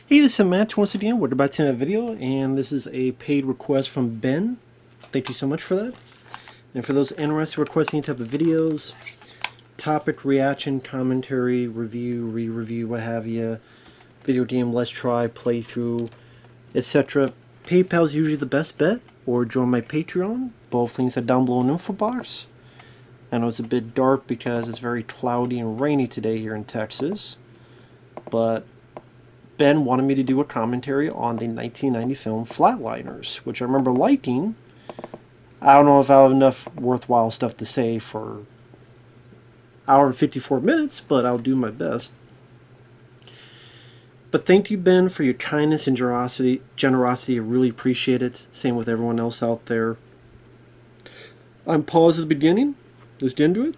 Hey, this is Matt once again. We're about to end a video, and this is a paid request from Ben. Thank you so much for that. And for those interested in requesting any type of videos, topic, reaction, commentary, review, re-review, what have you, video game, let's try, playthrough, etc., PayPal is usually the best bet, or join my Patreon. Both links are down below in the info box. I know it's a bit dark because it's very cloudy and rainy today here in Texas, but Ben wanted me to do a commentary on the 1990 film Flatliners, which I remember liking. I don't know if I have enough worthwhile stuff to say for an hour and 54 minutes, but I'll do my best. But thank you, Ben, for your kindness and generosity. I really appreciate it. Same with everyone else out there. I'm paused at the beginning. Let's get into it.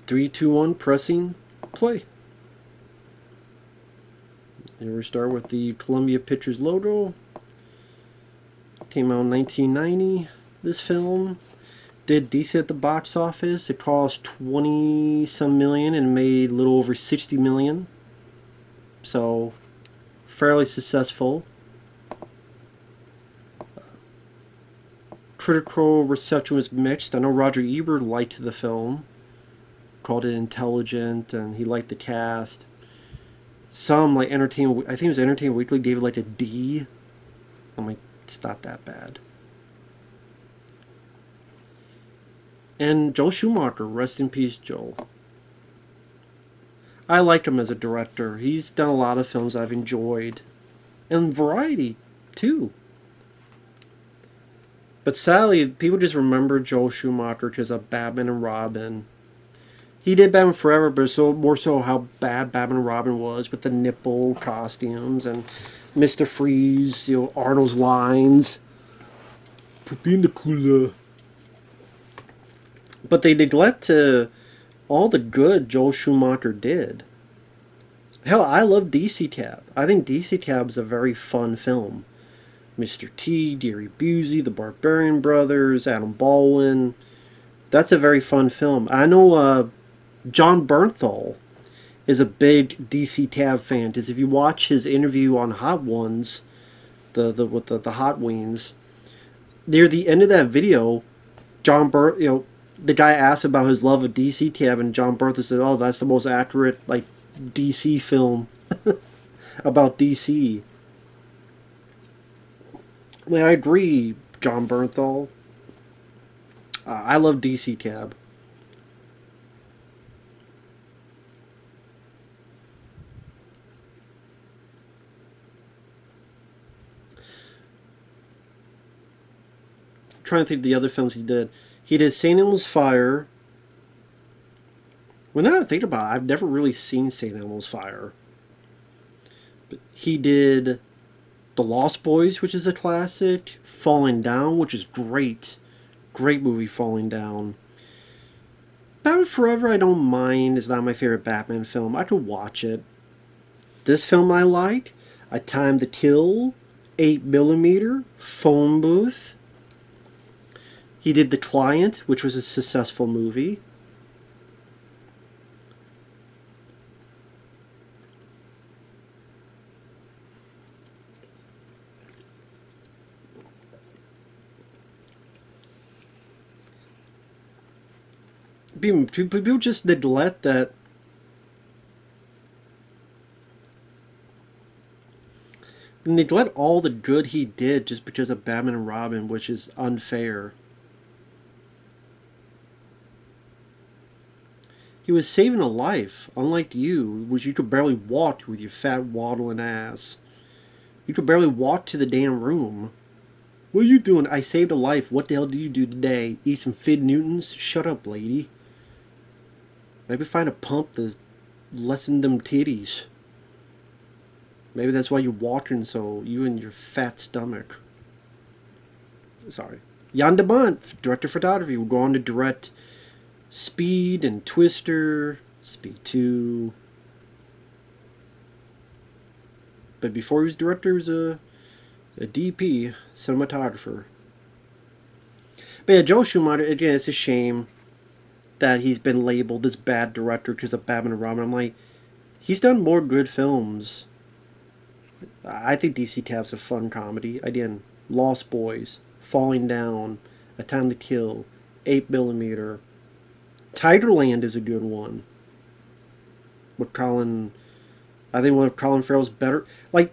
3, 2, 1, pressing play. Here we start with the Columbia Pictures logo. Came out in 1990. This film did decent at the box office. It cost 20 some million and made a little over 60 million. So fairly successful. Critical reception was mixed. I know Roger Ebert liked the film, called it intelligent, and he liked the cast. Some, like Entertainment, I think it was Entertainment Weekly, gave it like a D. I'm like, it's not that bad. And Joel Schumacher, rest in peace, Joel. I liked him as a director. He's done a lot of films I've enjoyed. And variety, too. But sadly, people just remember Joel Schumacher because of Batman and Robin. He did Batman Forever, but more so how bad Batman and Robin was with the nipple costumes and Mr. Freeze, Arnold's lines. Put me in the cooler. But they neglect all the good Joel Schumacher did. Hell, I love DC Cab. I think DC Cab is a very fun film. Mr. T, Gary Busey, the Barbarian Brothers, Adam Baldwin. That's a very fun film. I know John Bernthal is a big DC Cab fan, because if you watch his interview on Hot Ones, with the Hot Wings, near the end of that video, the guy asked about his love of DC Cab, and John Bernthal said, "Oh, that's the most accurate DC film about DC." I mean, I agree, John Bernthal. I love DC Cab. I'm trying to think of the other films he did. He did St. Elmo's Fire. Well, now that I think about it, I've never really seen St. Elmo's Fire. But he did The Lost Boys, which is a classic. Falling Down, which is great. Great movie, Falling Down. Batman Forever, I don't mind. It's not my favorite Batman film. I could watch it. This film I like. A Time to Kill. 8mm. Phone Booth. He did The Client, which was a successful movie. People just neglect that. Neglect all the good he did just because of Batman and Robin, which is unfair. He was saving a life, unlike you, which you could barely walk with your fat waddling ass. You could barely walk to the damn room. What are you doing? I saved a life. What the hell do you do today? Eat some Fid Newtons? Shut up, lady. Maybe find a pump to lessen them titties. Maybe that's why you're walking so, you and your fat stomach. Sorry. Jan de Bont, director of photography, will go on to direct Speed and Twister, Speed 2. But before he was director, he was a DP, cinematographer. But yeah, Joel Schumacher, again, it's a shame that he's been labeled this bad director because of Batman and Robin. I'm like, he's done more good films I think DC Tab's a fun comedy. Again, Lost Boys, Falling Down, A Time to Kill, 8 Millimeter. Tigerland is a good one. With Colin, I think one of Colin Farrell's better. Like,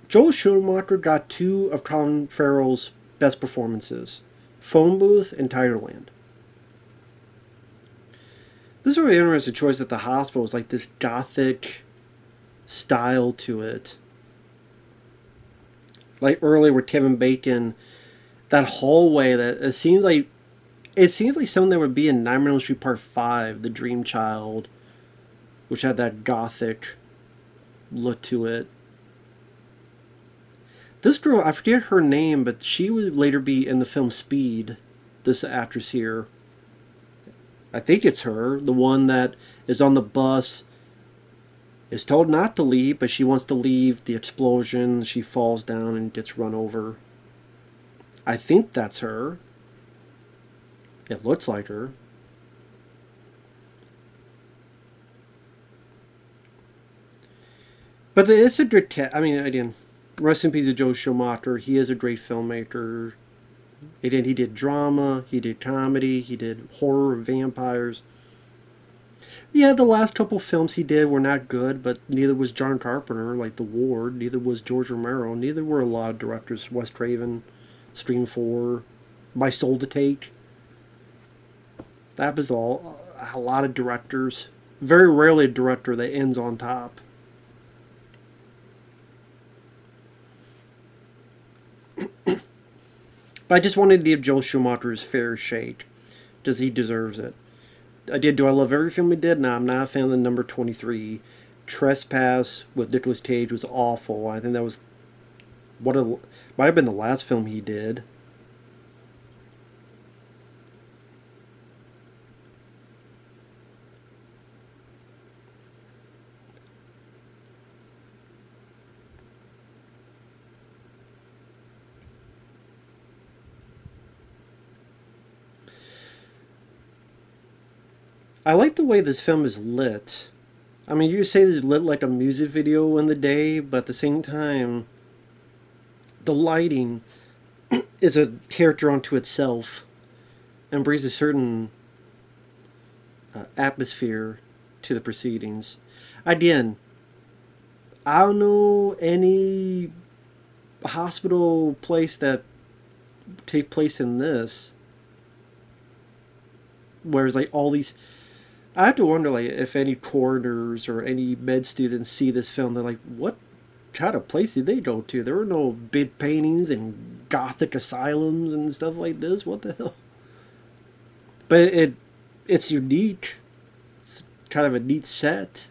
Joel Schumacher got two of Colin Farrell's best performances, Phone Booth and Tigerland. This is a really interesting choice at the hospital. It was like this gothic style to it. Like earlier with Kevin Bacon, that hallway that it seems like something that would be in Nightmare on Elm Street Part 5, The Dream Child, which had that gothic look to it. This girl, I forget her name, but she would later be in the film Speed, this actress here. I think it's her, the one that is on the bus, is told not to leave, but she wants to leave the explosion. She falls down and gets run over. I think that's her. It looks like her. But it's a good cat. I mean, again, rest in peace to Joe Schumacher. He is a great filmmaker. Again, he did drama, he did comedy, he did horror, vampires. Yeah, the last couple films he did were not good, but neither was John Carpenter, like The Ward. Neither was George Romero. Neither were a lot of directors. Wes Craven, Scream 4, My Soul to Take. That was all. A lot of directors. Very rarely a director that ends on top. But I just wanted to give Joel Schumacher his fair shake. Does he deserves it? I did. Do I love every film he did? No, I'm not a fan of the number 23. Trespass with Nicolas Cage was awful. I think that was might have been the last film he did. I like the way this film is lit. I mean, you say it's lit like a music video in the day, but at the same time, the lighting is a character unto itself and brings a certain atmosphere to the proceedings. Again, I don't know any hospital place that take place in this, whereas like all these, I have to wonder like if any coroners or any med students see this film, they're like, what kind of place did they go to? There were no big paintings and gothic asylums and stuff like this. What the hell? But it's unique. It's kind of a neat set.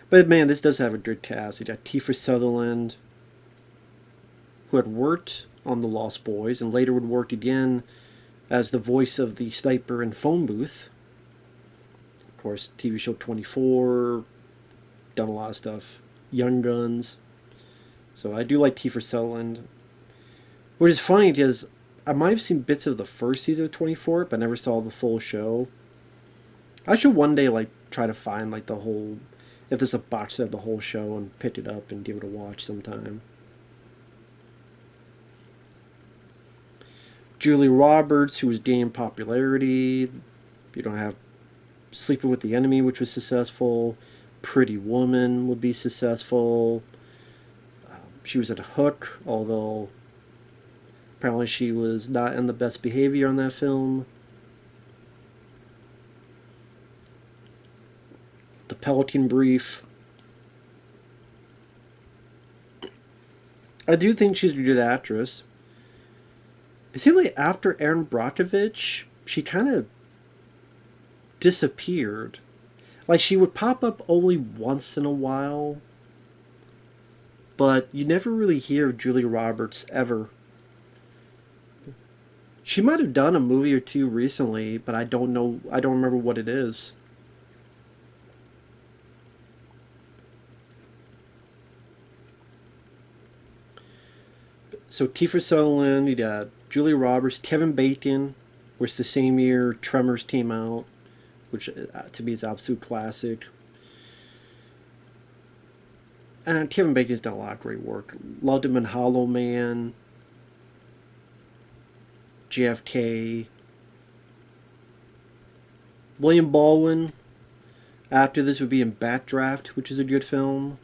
But man, this does have a good cast. You got Kiefer Sutherland, who had worked on The Lost Boys and later would work again as the voice of the sniper in Phone Booth. Of course, TV show 24, done a lot of stuff. Young Guns. So I do like Kiefer Sutherland. Which is funny because I might have seen bits of the first season of 24, but never saw the full show. I should one day like try to find like the whole, if there's a box set of the whole show and pick it up and give it a watch sometime. Julie Roberts, who was gaining popularity. You don't have Sleeping with the Enemy, which was successful. Pretty Woman would be successful. She was at Hook, although apparently she was not in the best behavior on that film. The Pelican Brief. I do think she's a good actress. It seemed like after Erin Brockovich, she kind of disappeared. Like she would pop up only once in a while, but you never really hear of Julia Roberts ever. She might have done a movie or two recently, but I don't know. I don't remember what it is. So Kiefer Sutherland, you got Julia Roberts, Kevin Bacon, which the same year Tremors came out, which to me is an absolute classic. And Kevin Bacon's done a lot of great work. Loved him in Hollow Man, JFK. William Baldwin, after this, would be in Backdraft, which is a good film.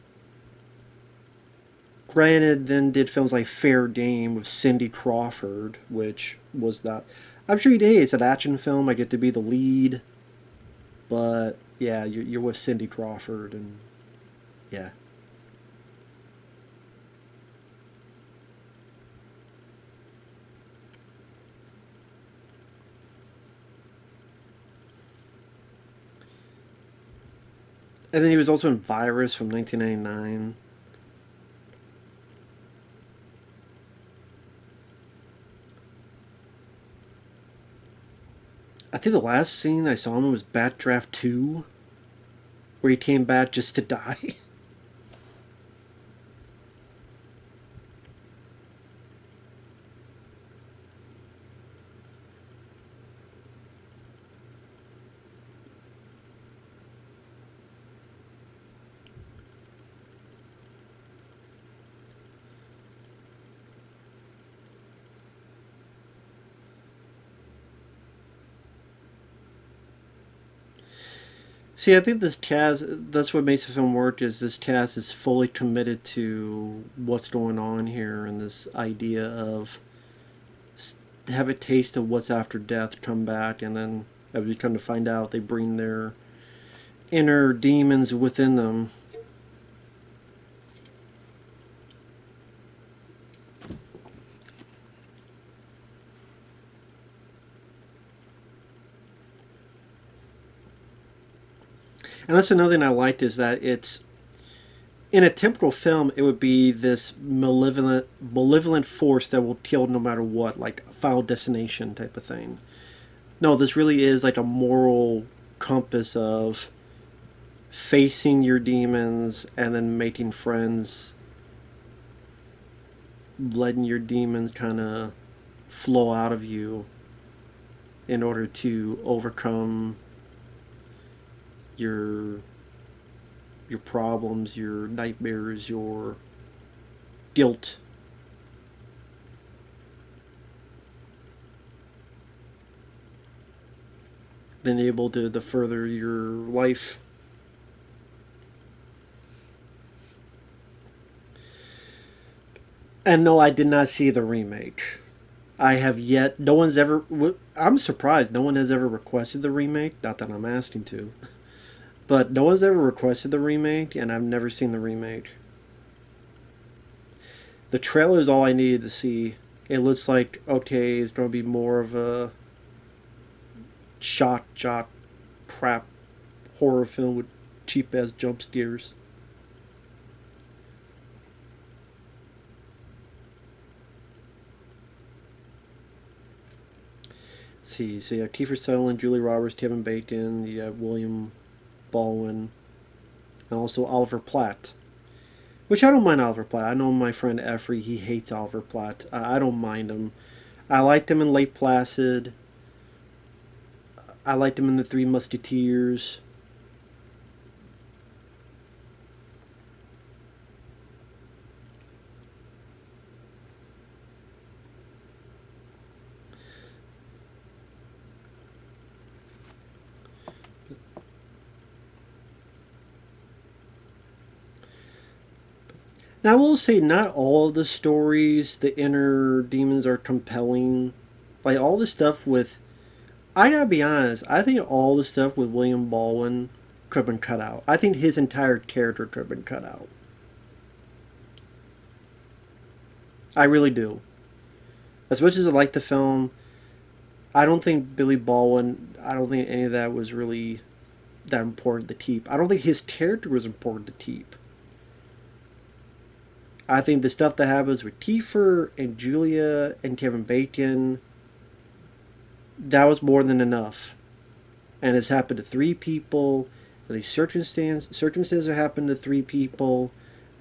Granted, then did films like Fair Game with Cindy Crawford, which was not... I'm sure he did. It's an action film. I get to be the lead. But, yeah, you're with Cindy Crawford, and... yeah. And then he was also in Virus from 1999. I think the last scene I saw him in was Backdraft 2, where he came back just to die. See, I think this cast, that's what makes the film work, is this cast is fully committed to what's going on here, and this idea of have a taste of what's after death, come back, and then as we come to find out, they bring their inner demons within them. And that's another thing I liked, is that it's, in a typical film, it would be this malevolent force that will kill no matter what, like Final Destination type of thing. No, this really is like a moral compass of facing your demons and then making friends, letting your demons kind of flow out of you in order to overcome your problems, your nightmares, your guilt. Then able to further your life. And no, I did not see the remake. I have yet. No one's ever. I'm surprised no one has ever requested the remake. Not that I'm asking to. But no one's ever requested the remake, and I've never seen the remake. The trailer is all I needed to see. It looks like, okay, it's going to be more of a shock, crap horror film with cheap-ass jump scares. Let's see, so you have Kiefer Sutherland, Julie Roberts, Kevin Bacon, you have William Baldwin, and also Oliver Platt. Which I don't mind Oliver Platt. I know my friend Effrey, he hates Oliver Platt. I don't mind him. I liked him in Lake Placid. I liked him in The Three Musketeers. Now, I will say not all of the stories, the inner demons, are compelling. Like, all the stuff with... I gotta be honest, I think all the stuff with William Baldwin could have been cut out. I think his entire character could have been cut out. I really do. As much as I like the film, I don't think Billy Baldwin, I don't think any of that was really that important to keep. I don't think his character was important to keep. I think the stuff that happens with Kiefer and Julia and Kevin Bacon, that was more than enough. And it's happened to 3 people. And these circumstances have happened to 3 people.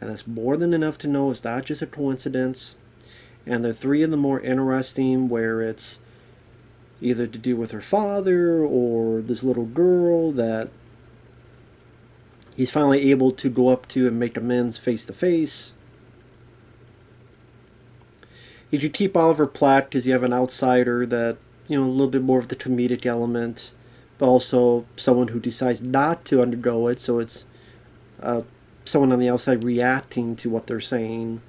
And that's more than enough to know it's not just a coincidence. And the 3 of the more interesting, where it's, either to do with her father or this little girl that he's finally able to go up to and make amends face to face. You do keep Oliver Platt because you have an outsider that, a little bit more of the comedic element, but also someone who decides not to undergo it, so it's someone on the outside reacting to what they're saying.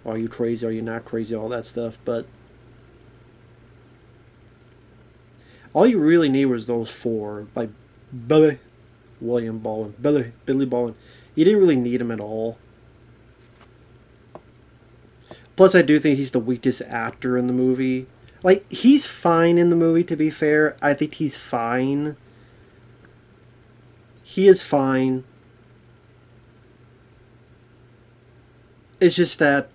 Are you crazy? Are you not crazy? All that stuff. But all you really need was those four by Billy William Baldwin. Billy Baldwin. You didn't really need him at all. Plus, I do think he's the weakest actor in the movie. Like, he's fine in the movie, to be fair. I think he's fine. He is fine. It's just that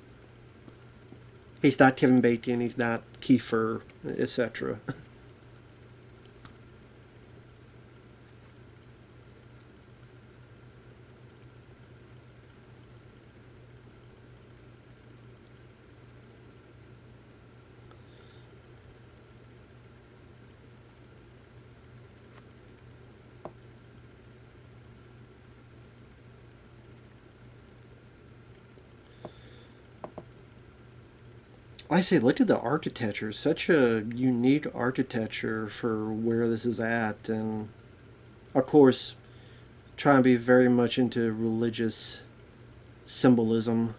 he's not Kevin Bacon, he's not Kiefer, etc. I say, look at the architecture. Such a unique architecture for where this is at. And, of course, trying to be very much into religious symbolism.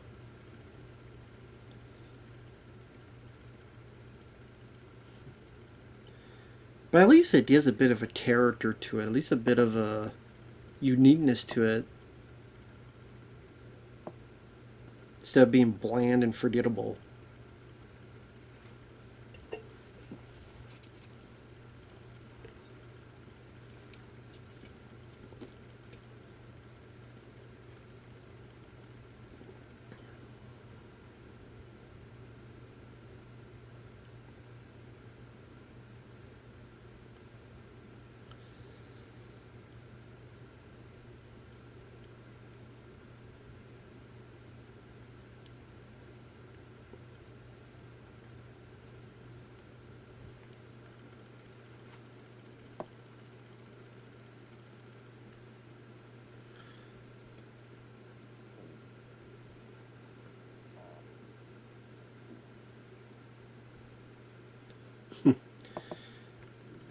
But at least it gives a bit of a character to it. At least a bit of a uniqueness to it. Instead of being bland and forgettable.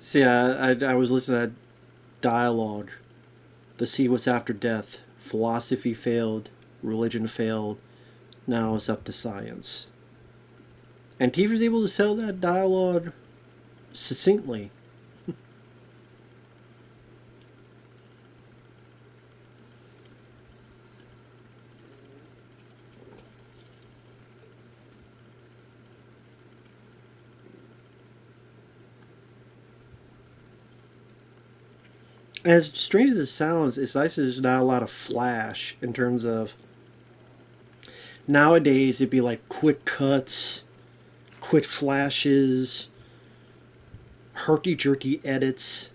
See, I was listening to that dialogue. The sea was after death. Philosophy failed. Religion failed. Now it's up to science. And Kiefer's able to sell that dialogue succinctly. As strange as it sounds, it's nice that there's not a lot of flash in terms of nowadays it'd be like quick cuts, quick flashes, herky jerky edits,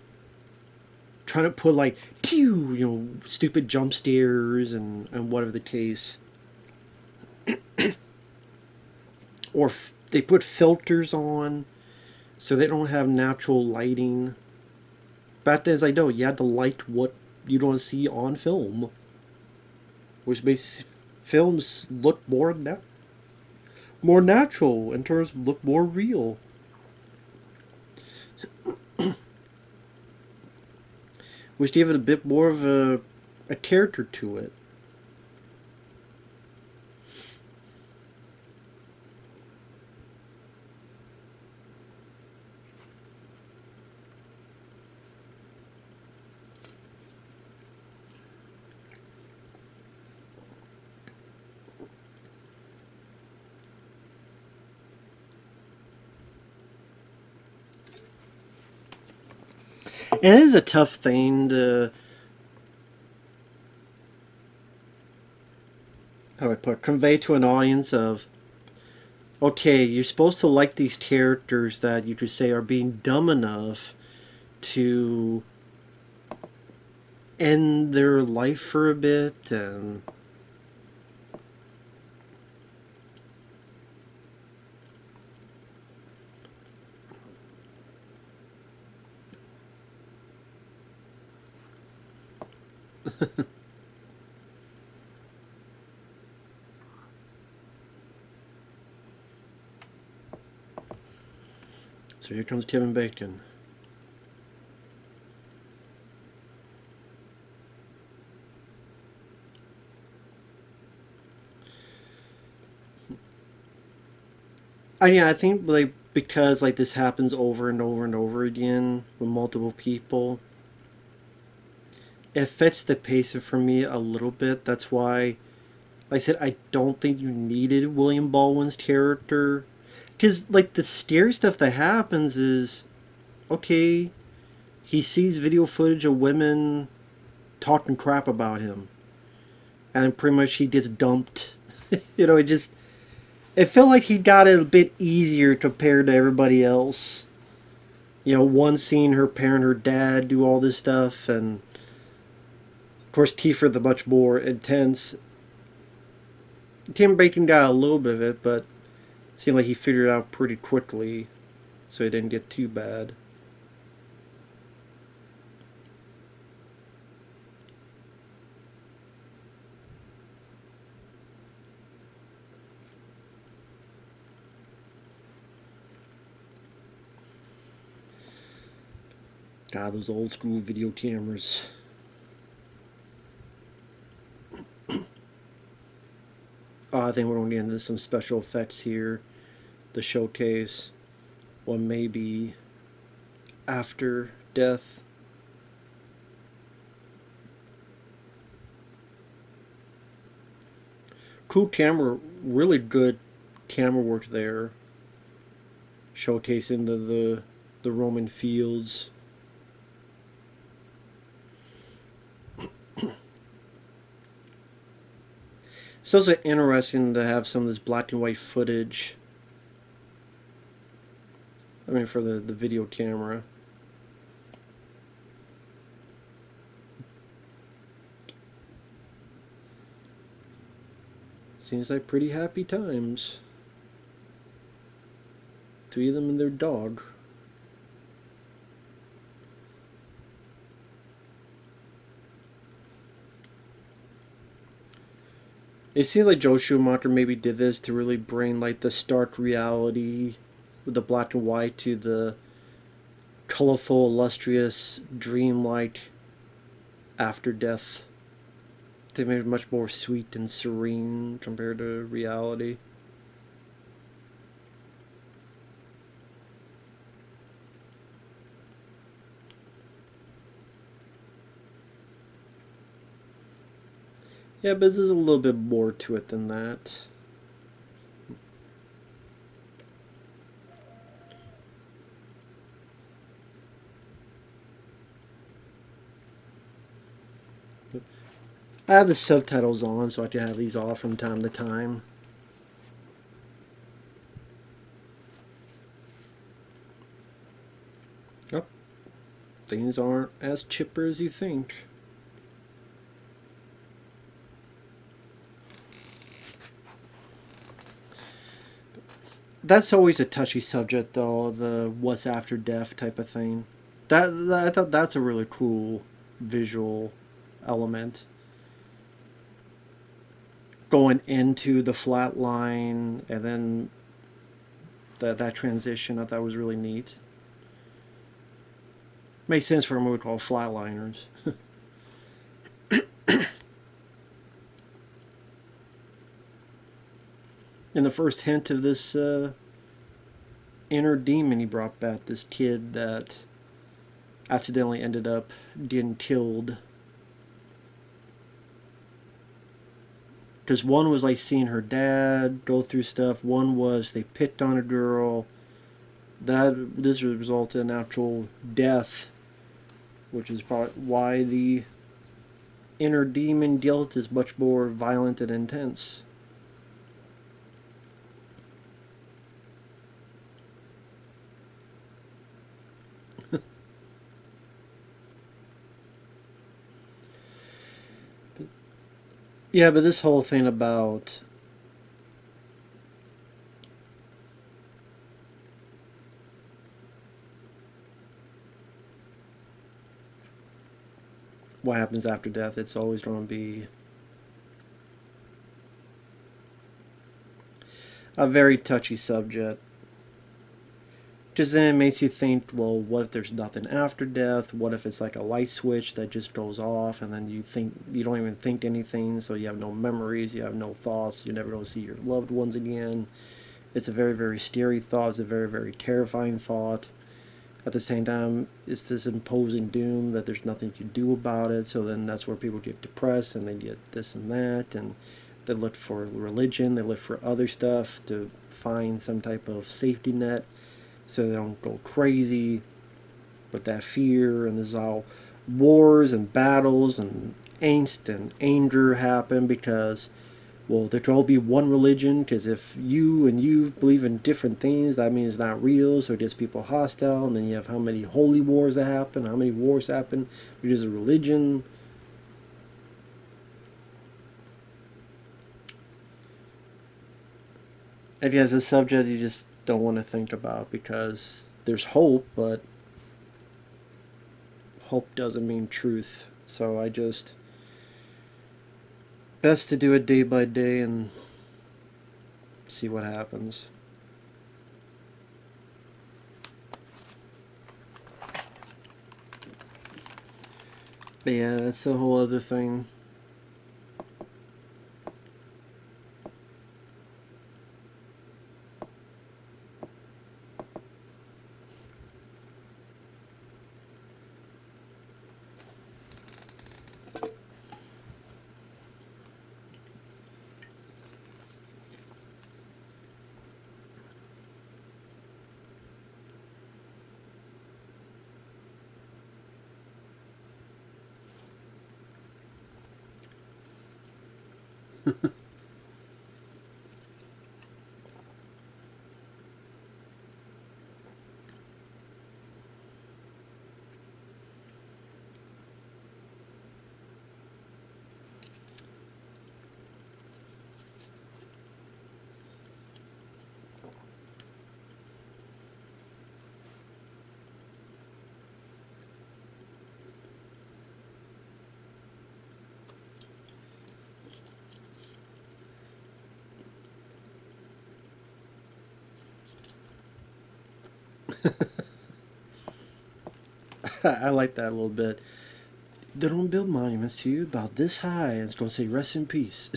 trying to put like stupid jump scares and whatever the case. Or they put filters on so they don't have natural lighting. Back then, it's like, no, you had to light what you don't see on film, which makes films look more natural in terms of look more real. Which gave it a bit more of a character to it. And it is a tough thing to, how do I put, convey to an audience of, okay, you're supposed to like these characters that you could say are being dumb enough to end their life for a bit and So here comes Kevin Bacon. I think like because like this happens over and over and over again with multiple people, it fits the pace for me a little bit. That's why, like I said, I don't think you needed William Baldwin's character, because like the scary stuff that happens is, okay, he sees video footage of women talking crap about him, and pretty much he gets dumped. It felt like he got it a bit easier compared to everybody else. One seeing her parent, her dad do all this stuff, and of course Kiefer the much more intense. Tim Bacon got a little bit of it, but it seemed like he figured it out pretty quickly, so it didn't get too bad. God, those old school video cameras. I think we're going to get into some special effects here. The showcase. One may be after death. Cool camera, really good camera work there. Showcasing the Roman fields. It's also interesting to have some of this black and white footage. I mean, for the video camera. Seems like pretty happy times. Three of them and their dog. It seems like Joel Schumacher maybe did this to really bring like the stark reality with the black and white to the colorful, illustrious, dreamlike after death. They made it much more sweet and serene compared to reality. Yeah, but there's a little bit more to it than that. I have the subtitles on, so I can have these off from time to time. Oh, things aren't as chipper as you think. That's always a touchy subject, though, the what's after death type of thing. I thought that's a really cool visual element. Going into the flat line and then that transition, I thought was really neat. Makes sense for a movie called Flatliners. And the first hint of this inner demon he brought back, this kid that accidentally ended up getting killed. Because one was like seeing her dad go through stuff. One was they picked on a girl. This resulted in actual death, which is probably why the inner demon guilt is much more violent and intense. Yeah, but this whole thing about what happens after death. It's always going to be a very touchy subject. Just then it makes you think, well, what if there's nothing after death? What if it's like a light switch that just goes off and then you don't even think anything, so you have no memories, you have no thoughts, you never go see your loved ones again. It's a very, very scary thought. It's a very, very terrifying thought. At the same time, it's this imposing doom that there's nothing to do about it, so then that's where people get depressed and they get this and that, and they look for religion, they look for other stuff to find some type of safety net so they don't go crazy with that fear. And there's all wars and battles and angst and anger happen because, well, there can all be one religion, because if you and you believe in different things, that means it's not real, so it gets people hostile. And then you have how many holy wars that happen, how many wars happen because of religion. I guess a subject you just don't want to think about because there's hope, but hope doesn't mean truth. So I just, best to do it day by day and see what happens. But yeah, that's a whole other thing. I like that a little bit. They don't build monuments to you about this high, and it's going to say rest in peace.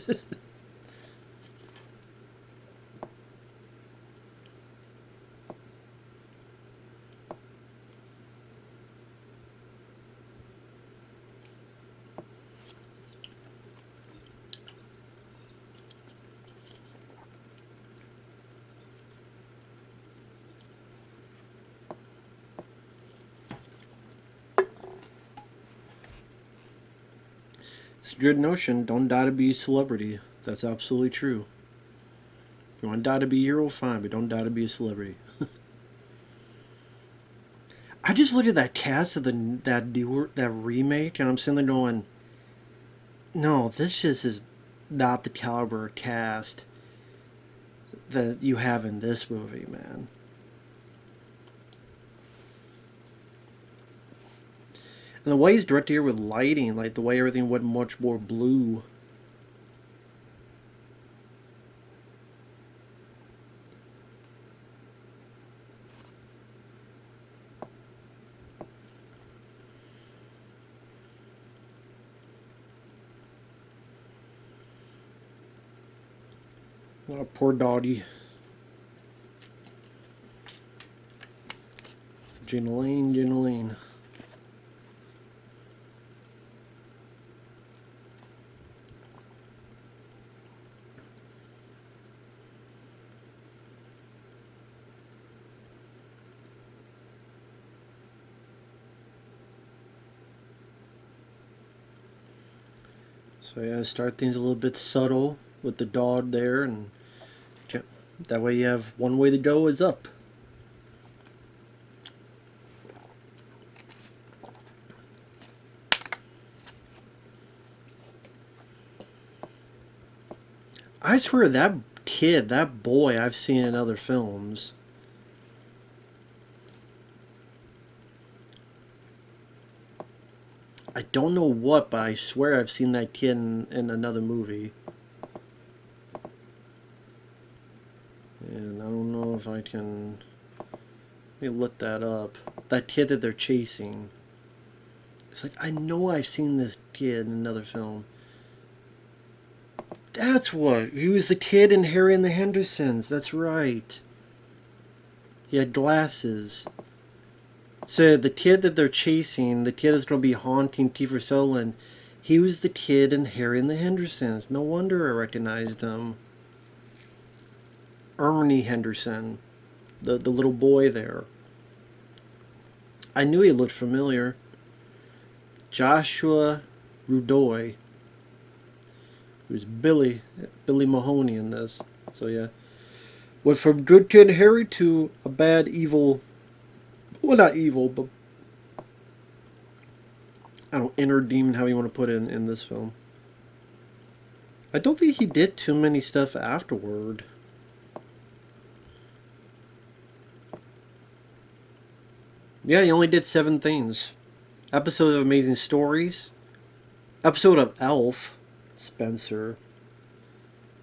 It's a good notion. Don't die to be a celebrity. That's absolutely true. If you want to die to be a hero, fine, but don't die to be a celebrity. I just looked at that cast of that remake, and I'm sitting there going, no, this just is not the caliber of cast that you have in this movie, man. And the way he's directed here with lighting, like the way everything went much more blue. Oh, poor doggy. Ginaline, Ginaline. So yeah, start things a little bit subtle with the dog there, and that way you have one way to go is up. I swear that kid, that boy, I've seen in other films. I don't know what, but I swear I've seen that kid in another movie. And I don't know if I can... Let me look that up. That kid that they're chasing. It's like, I know I've seen this kid in another film. That's what. He was the kid in Harry and the Hendersons. That's right. He had glasses. So the kid that they're chasing, the kid that's going to be haunting Kiefer Sutherland, he was the kid in Harry and the Hendersons. No wonder I recognized him. Ernie Henderson. The little boy there. I knew he looked familiar. Joshua Rudoy. Who's Billy Mahoney in this. So yeah. Went from good kid Harry to a bad evil... Well, not evil, but... I don't know, inner demon, how you want to put it in this film. I don't think he did too many stuff afterward. Yeah, he only did 7 things. Episode of Amazing Stories. Episode of Elf. Spencer.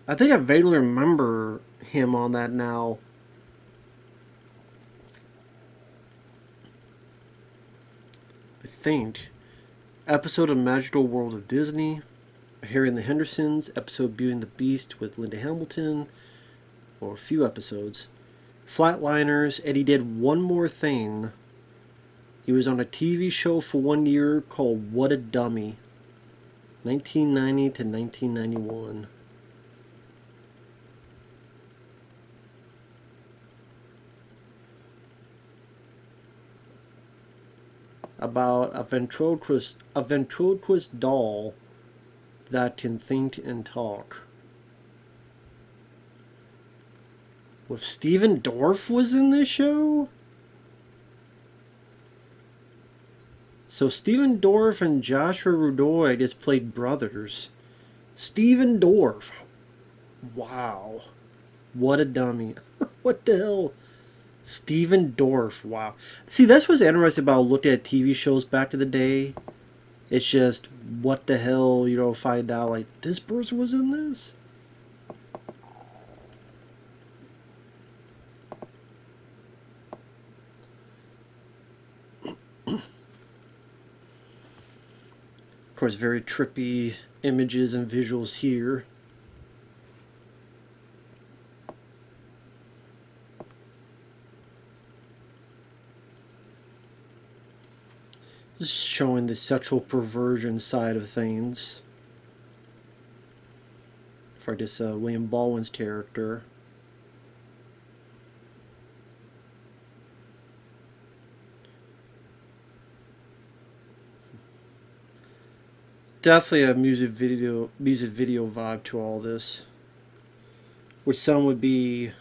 I think I vaguely remember him on that now. I think. Episode of Magical World of Disney. Harry and the Hendersons. Episode Beauty and the Beast with Linda Hamilton. Or a few episodes. Flatliners. And he did one more thing. He was on a TV show for 1 year called What a Dummy. 1990 to 1991. About a ventriloquist doll that can think and talk. With Steven Dorff was in this show? So Steven Dorff and Joshua Rudoy just played brothers. Steven Dorff. Wow. What a dummy. What the hell? Steven Dorff. Wow. See, that's what's interesting about looking at TV shows back to the day. It's just, what the hell, you know, find out, like, this person was in this? Of course, very trippy images and visuals here. Just showing the sexual perversion side of things. For this William Baldwin's character. Definitely a music video vibe to all this, which some would be,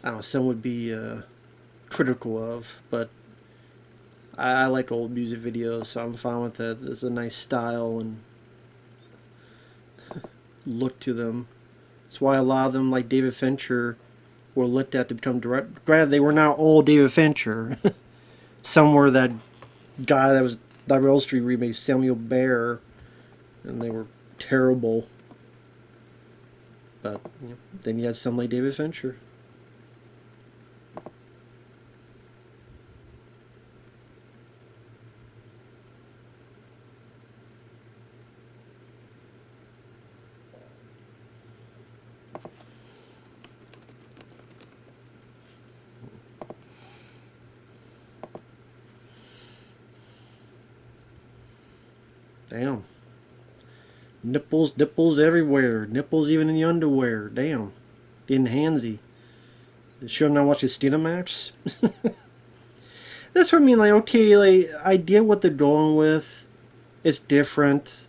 I don't know, some would be critical of, but I like old music videos, so I'm fine with that. There's a nice style and look to them. That's why a lot of them, like David Fincher, were looked at to become direct. Granted, they were not all David Fincher. Some were that guy that was Nightmare on Elm Street remake, Samuel Bear, and they were terrible. But you know, then you had some like David Fincher. Damn. Nipples everywhere. Nipples even in the underwear. Damn. Getting handsy. Sure I'm not watching Thematic? That's what I mean, like, okay, like, I get what they're going with. It's different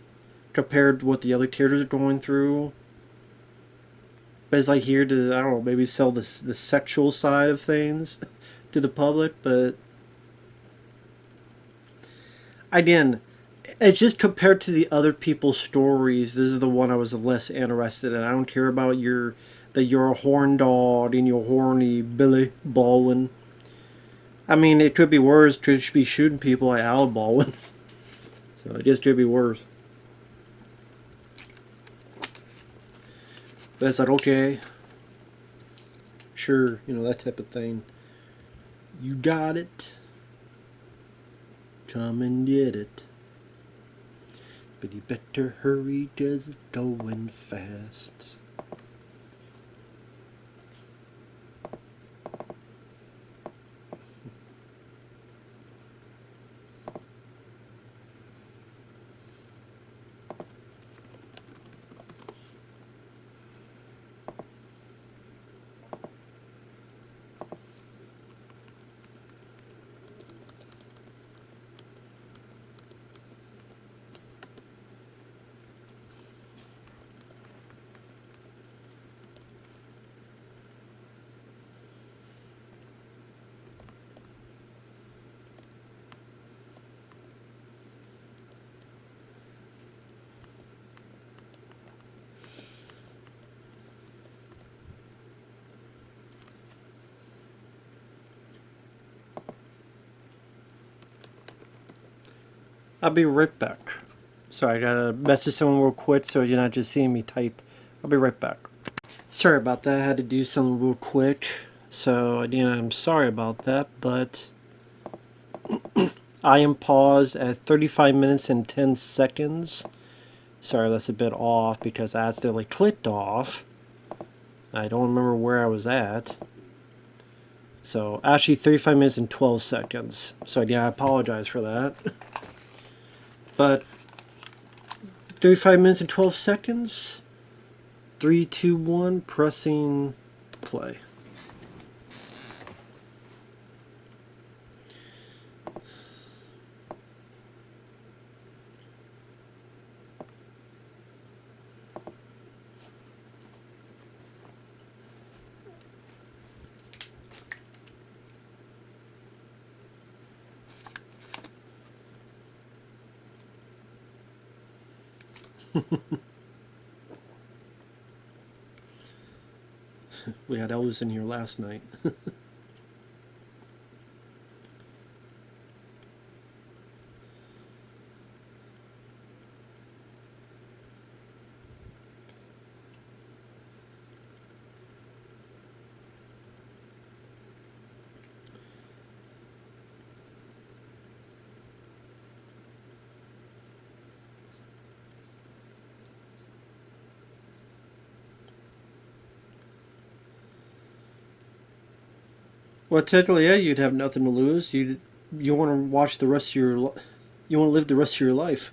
compared to what the other characters are going through. But it's like here to, I don't know, maybe sell the sexual side of things to the public, but again, it's just compared to the other people's stories, this is the one I was less interested in. I don't care about that you're a horn dog and you're horny Billy Baldwin. I mean, it could be worse. Could be shooting people like Al Baldwin. So it just could be worse. But it's like, okay, sure, you know, that type of thing. You got it. Come and get it. But you better hurry, 'cause it's going fast. I'll be right back. Sorry, I gotta message someone real quick so you're not just seeing me type. I'll be right back. Sorry about that. I had to do something real quick. So, again, I'm sorry about that, but I am paused at 35 minutes and 10 seconds. Sorry, that's a bit off because I accidentally clicked off. I don't remember where I was at. So, actually 35 minutes and 12 seconds. So, again, I apologize for that. But 35 minutes and 12 seconds. 3, 2, 1, pressing play. We had Elvis in here last night. Well, technically, yeah, you'd have nothing to lose. You want to watch the rest of your you want to live the rest of your life.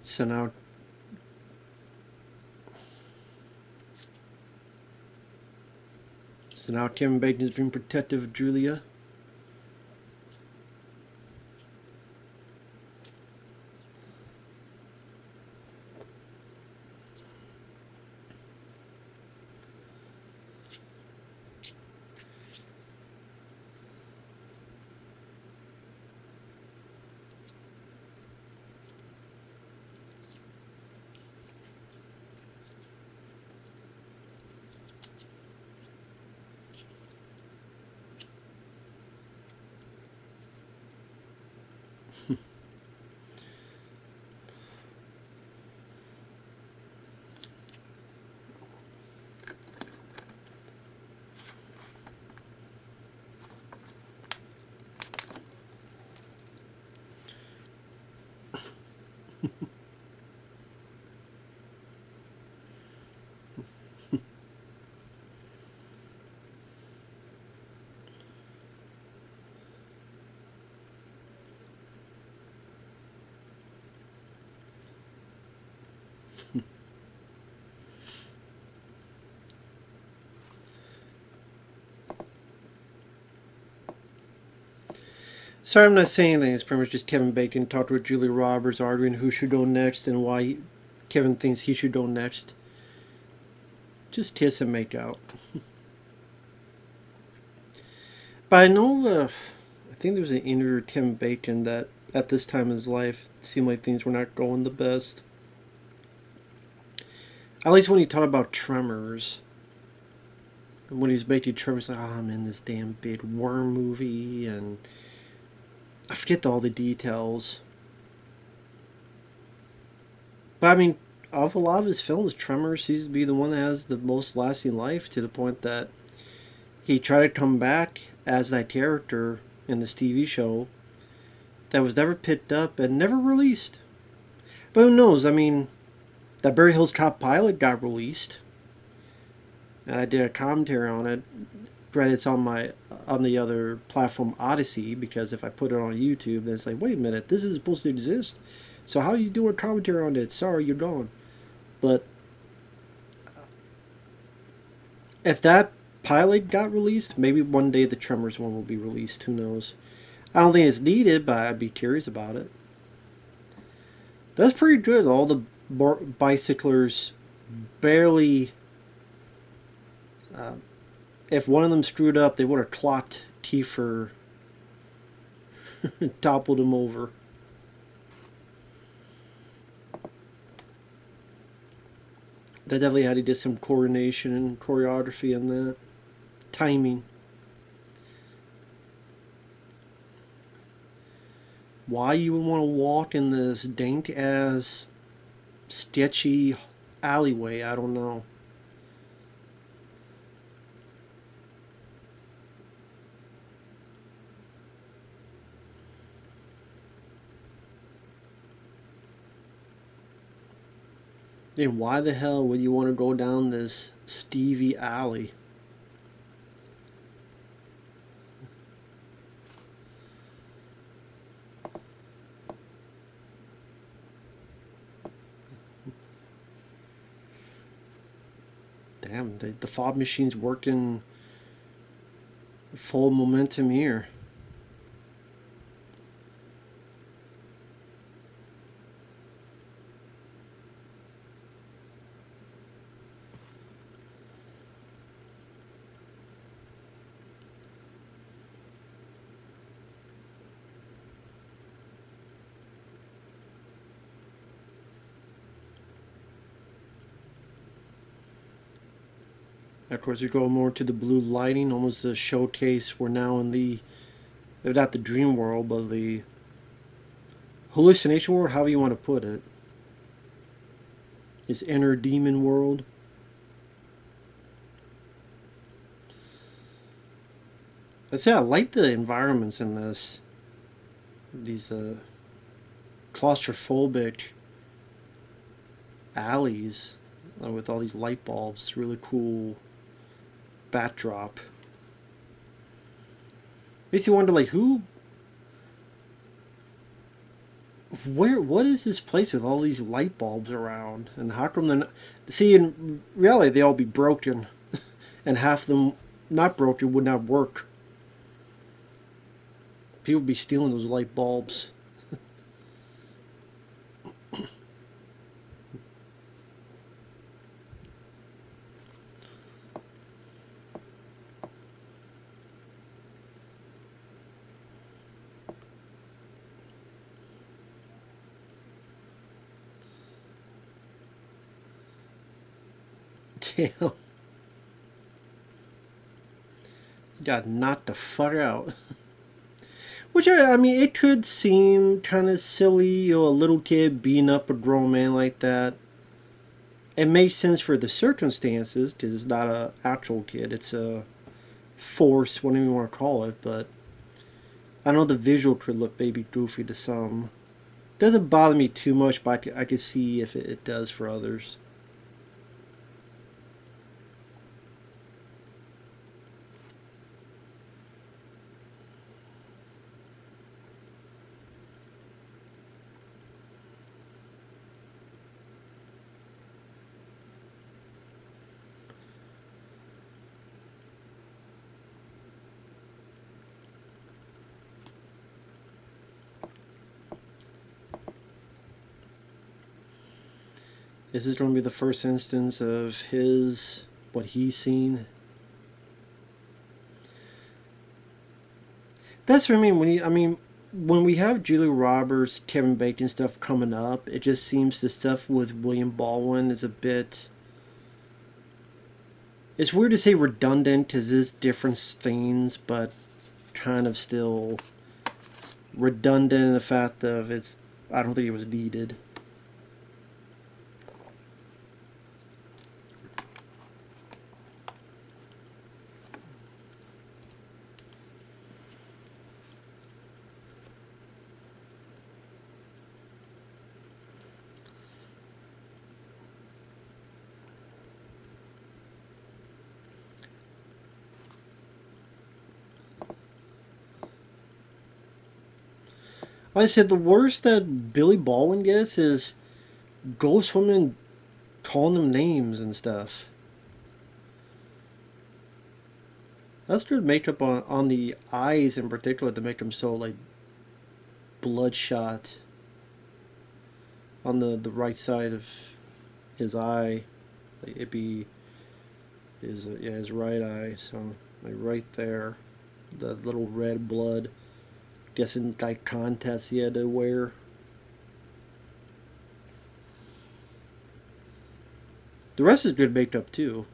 So now, Kevin Bacon is being protective of Julia. Sorry, I'm not saying anything. It's pretty much just Kevin Bacon talked with Julia Roberts, arguing who should go next and why Kevin thinks he should go next. Just kiss and make out. But I know, I think there was an interview with Kevin Bacon that at this time in his life, it seemed like things were not going the best. At least when he talked about Tremors. When he was making Tremors, like, oh, I'm in this damn big worm movie, and I forget all the details. But I mean, of a lot of his films, Tremors seems to be the one that has the most lasting life, to the point that he tried to come back as that character in this TV show that was never picked up and never released. But who knows? I mean, that Beverly Hills Cop pilot got released, and I did a commentary on it. Granted, it's on the other platform, Odysee, because if I put it on YouTube, then it's like, wait a minute, this is supposed to exist. So how are you doing a commentary on it? Sorry, you're gone. But if that pilot got released, maybe one day the Tremors one will be released. Who knows? I don't think it's needed, but I'd be curious about it. That's pretty good. All the bicyclers barely... if one of them screwed up, they would have clocked Kiefer, toppled him over. They definitely had to do some coordination and choreography in that. Timing. Why you would want to walk in this dank-ass, sketchy alleyway, I don't know. And why the hell would you want to go down this Stevie alley? Damn, the fob machine's working full momentum here. Of course, we go more to the blue lighting, almost a showcase. We're now in the, not the dream world, but the hallucination world, however you want to put it. His inner demon world. I'd say I like the environments in this. These claustrophobic alleys with all these light bulbs. Really cool backdrop. Makes you wonder, like, what is this place with all these light bulbs around? And how come they're not... See, in reality, they all be broken. And half of them not broken would not work. People be stealing those light bulbs. Damn. Got knocked the fuck out. Which, I mean, it could seem kind of silly, you know, a little kid beating up a grown man like that. It makes sense for the circumstances, because it's not an actual kid. It's a force, whatever you want to call it. But I know the visual could look maybe goofy to some. Doesn't bother me too much, but I could see if it does for others. Is this going to be the first instance of what he's seen? That's what I mean. When we have Julia Roberts, Kevin Bacon stuff coming up, it just seems the stuff with William Baldwin is a bit. It's weird to say redundant because it's different things, but kind of still redundant in the fact of it's. I don't think it was needed. Like I said, the worst that Billy Baldwin gets is ghost women calling him names and stuff. That's good makeup on the eyes in particular to make them so like bloodshot on the right side of his eye. Like it'd be his right eye, so like right there, the little red blood. Guessing like contest he had to wear. The rest is good baked up too.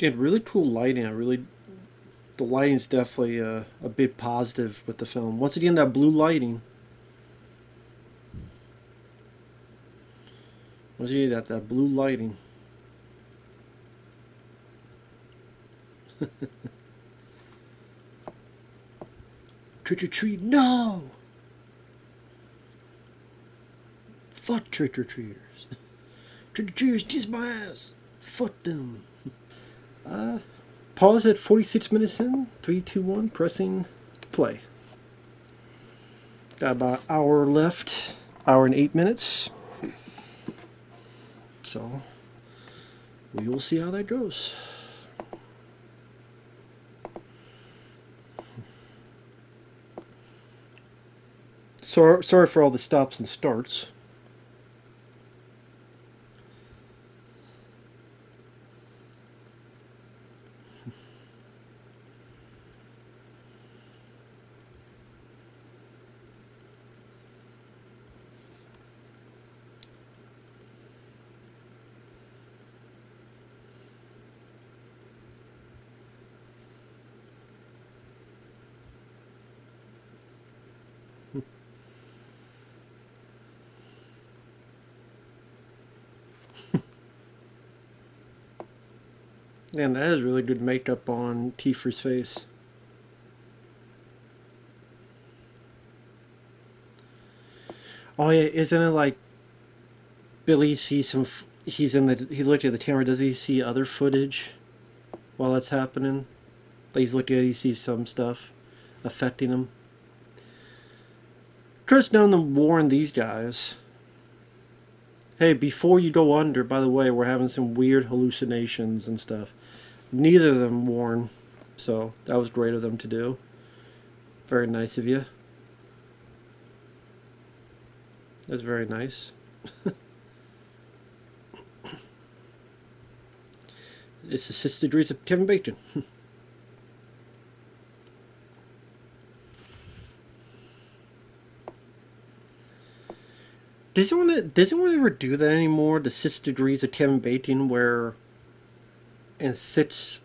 Again, really cool lighting. The lighting's definitely a bit positive with the film. Once again, that blue lighting. Once again, that blue lighting. Trick or treat, no! Fuck trick or treaters. Trick or treaters, kiss my ass. Fuck them. Pause at 46 minutes in. 3, 2, 1. Pressing play. Got about an hour left. Hour and 8 minutes. So we will see how that goes. Sorry for all the stops and starts. And that is really good makeup on Kiefer's face. Oh yeah, isn't it like Billy sees some? He looked at the camera. Does he see other footage while that's happening? Like he's looking at it, he sees some stuff affecting him. Kurt's down to warn these guys. Hey, before you go under, by the way, we're having some weird hallucinations and stuff. Neither of them warn, so that was great of them to do. Very nice of you. That's very nice. It's the 6 degrees of Kevin Bacon. Doesn't one ever do that anymore? The 6 degrees of Kevin Bacon, where in 6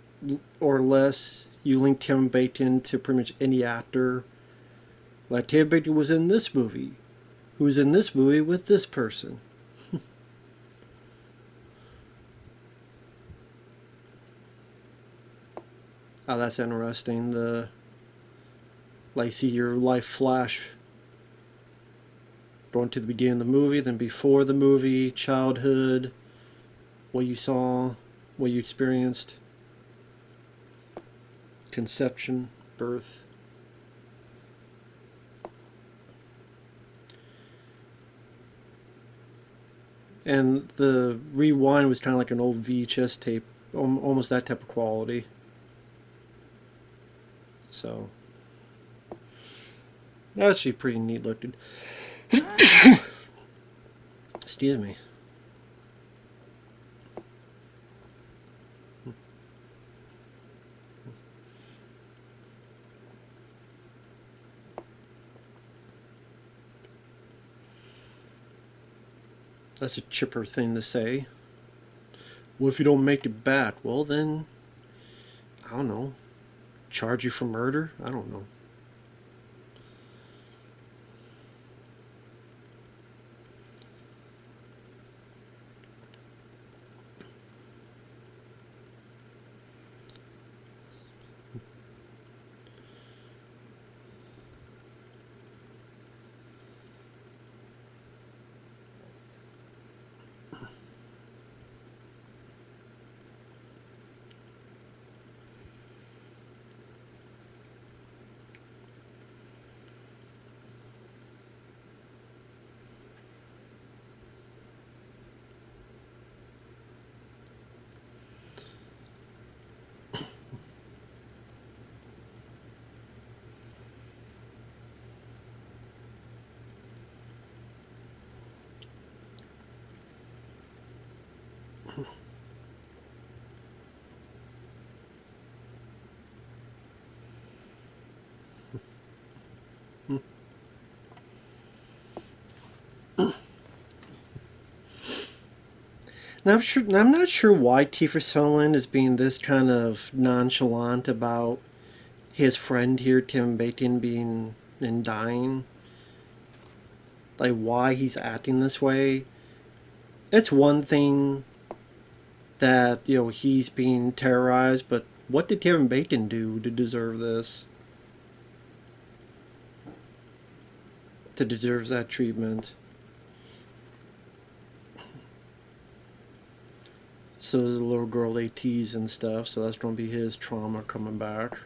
or less you link Kevin Bacon to pretty much any actor. Like Kevin Bacon was in this movie, who's in this movie with this person. Oh, that's interesting. See your life flash Going to the beginning of the movie, then before the movie, childhood, what you saw, what you experienced, conception, birth. And the rewind was kind of like an old VHS tape, almost that type of quality. So, that's actually pretty neat looking. Excuse me. That's a chipper thing to say. Well, if you don't make it back, well then, I don't know, charge you for murder? I don't know. Now, I'm not sure why Kiefer Sutherland is being this kind of nonchalant about his friend here, Tim Bacon, being and dying. Like, why he's acting this way. It's one thing that, he's being terrorized, but what did Kevin Bacon do to deserve this? To deserve that treatment? So there's a little girl they tease and stuff, so that's going to be his trauma coming back.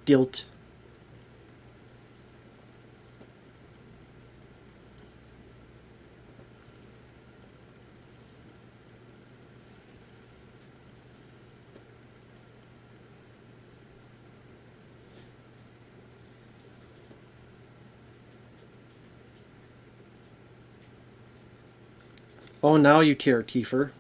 Guilt. Oh, now you care, Kiefer.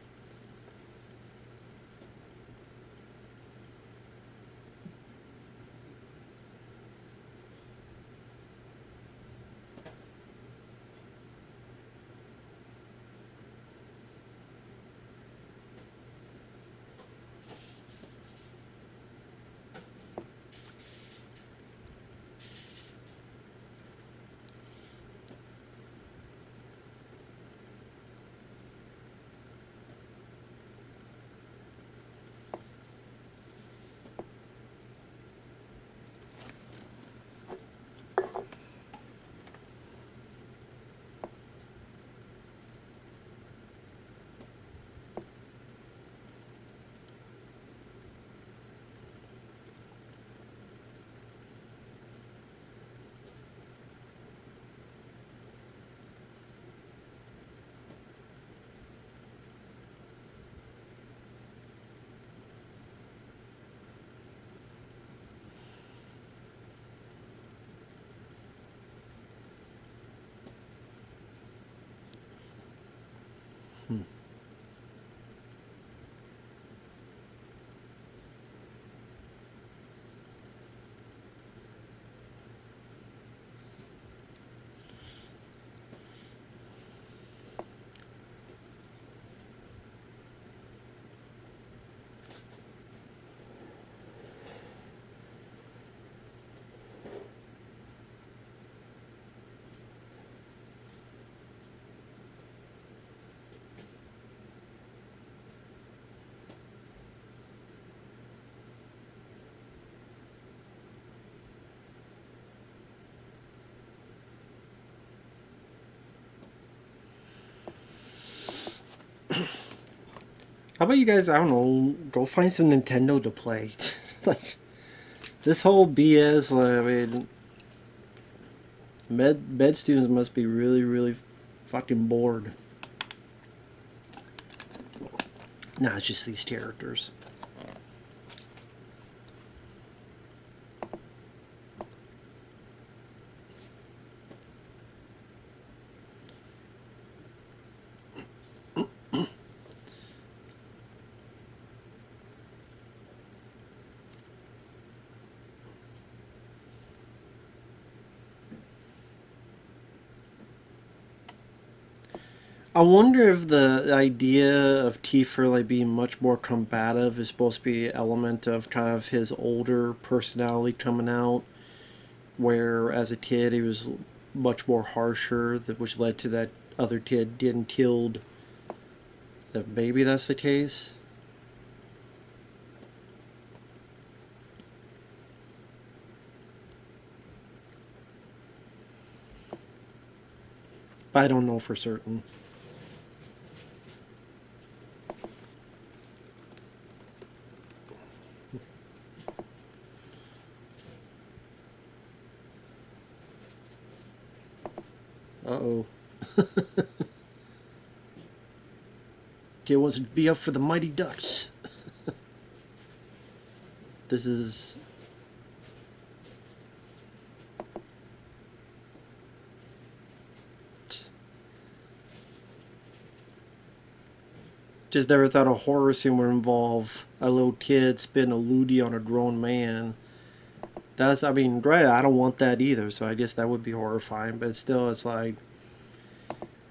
How about you guys, I don't know, go find some Nintendo to play. Like, this whole BS, like, I mean, med students must be really, really fucking bored. Nah, it's just these characters. I wonder if the idea of Kiefer like being much more combative is supposed to be an element of kind of his older personality coming out, where as a kid he was much more harsher, which led to that other kid getting killed. That maybe that's the case. But I don't know for certain. Uh-oh. Kid wants to be up for the Mighty Ducks. This is... Just never thought a horror scene would involve a little kid spitting a loogie on a grown man. That's, I mean, right, I don't want that either, so I guess that would be horrifying, but still, it's like,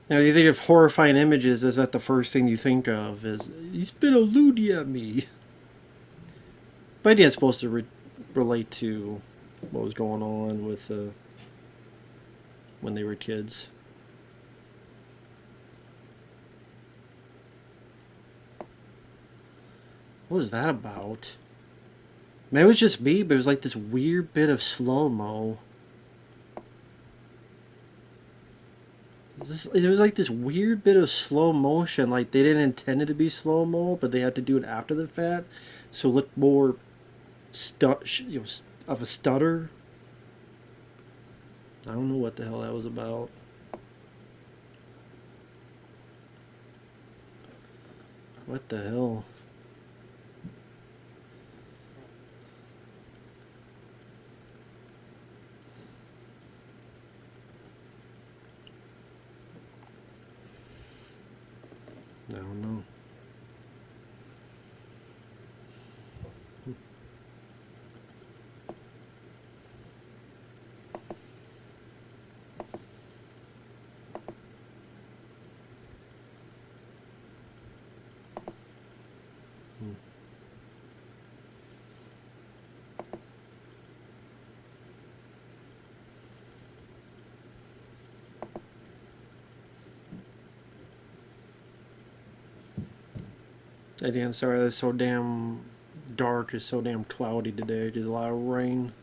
you know, you think of horrifying images, is that the first thing you think of, is, he spit a loogie at me. But yeah, it's supposed to relate to what was going on with, when they were kids. What was that about? Maybe it was just me, but it was like this weird bit of slow-mo. It was like this weird bit of slow motion. Like they didn't intend it to be slow-mo, but they had to do it after the fact. So it looked more of a stutter. I don't know what the hell that was about. What the hell? I don't know. Again, sorry, it's so damn dark. It's so damn cloudy today. There's a lot of rain.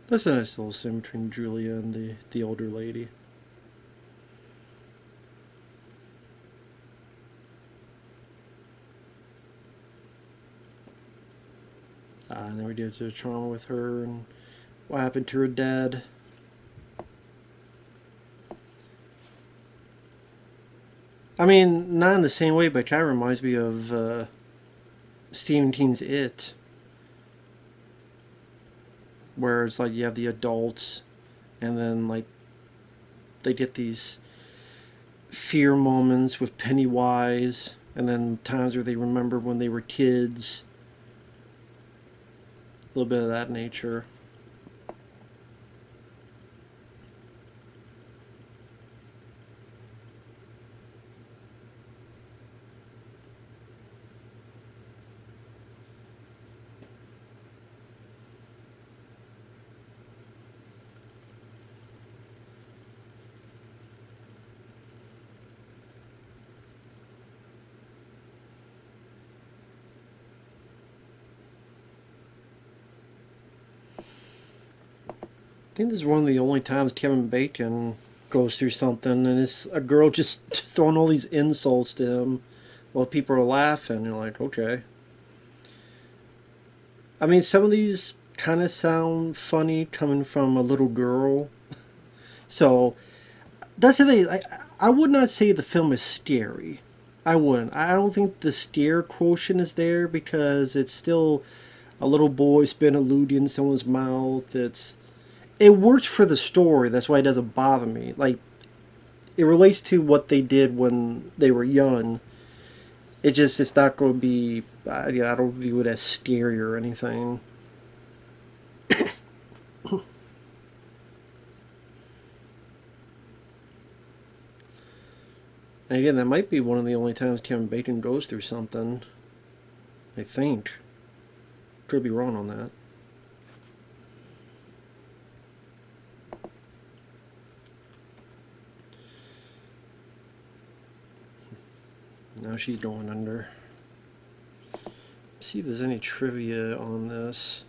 That's a nice little scene between Julia and the older lady. And then we did the trauma with her and what happened to her dad. I mean, not in the same way, but it kind of reminds me of Stephen King's It. Where it's like you have the adults and then like they get these fear moments with Pennywise, and then times where they remember when they were kids. A little bit of that nature. I think this is one of the only times Kevin Bacon goes through something, and it's a girl just throwing all these insults to him while people are laughing. You're like, okay. I mean, some of these kind of sound funny coming from a little girl. So that's the thing. I would not say the film is scary. I wouldn't. I don't think the scare quotient is there because it's still a little boy spitting a loogie in someone's mouth. It works for the story. That's why it doesn't bother me. Like, it relates to what they did when they were young. It's not going to be. I don't view it as scary or anything. And again, that might be one of the only times Kevin Bacon goes through something. I think. Could be wrong on that. Now she's going under. Let's see if there's any trivia on this.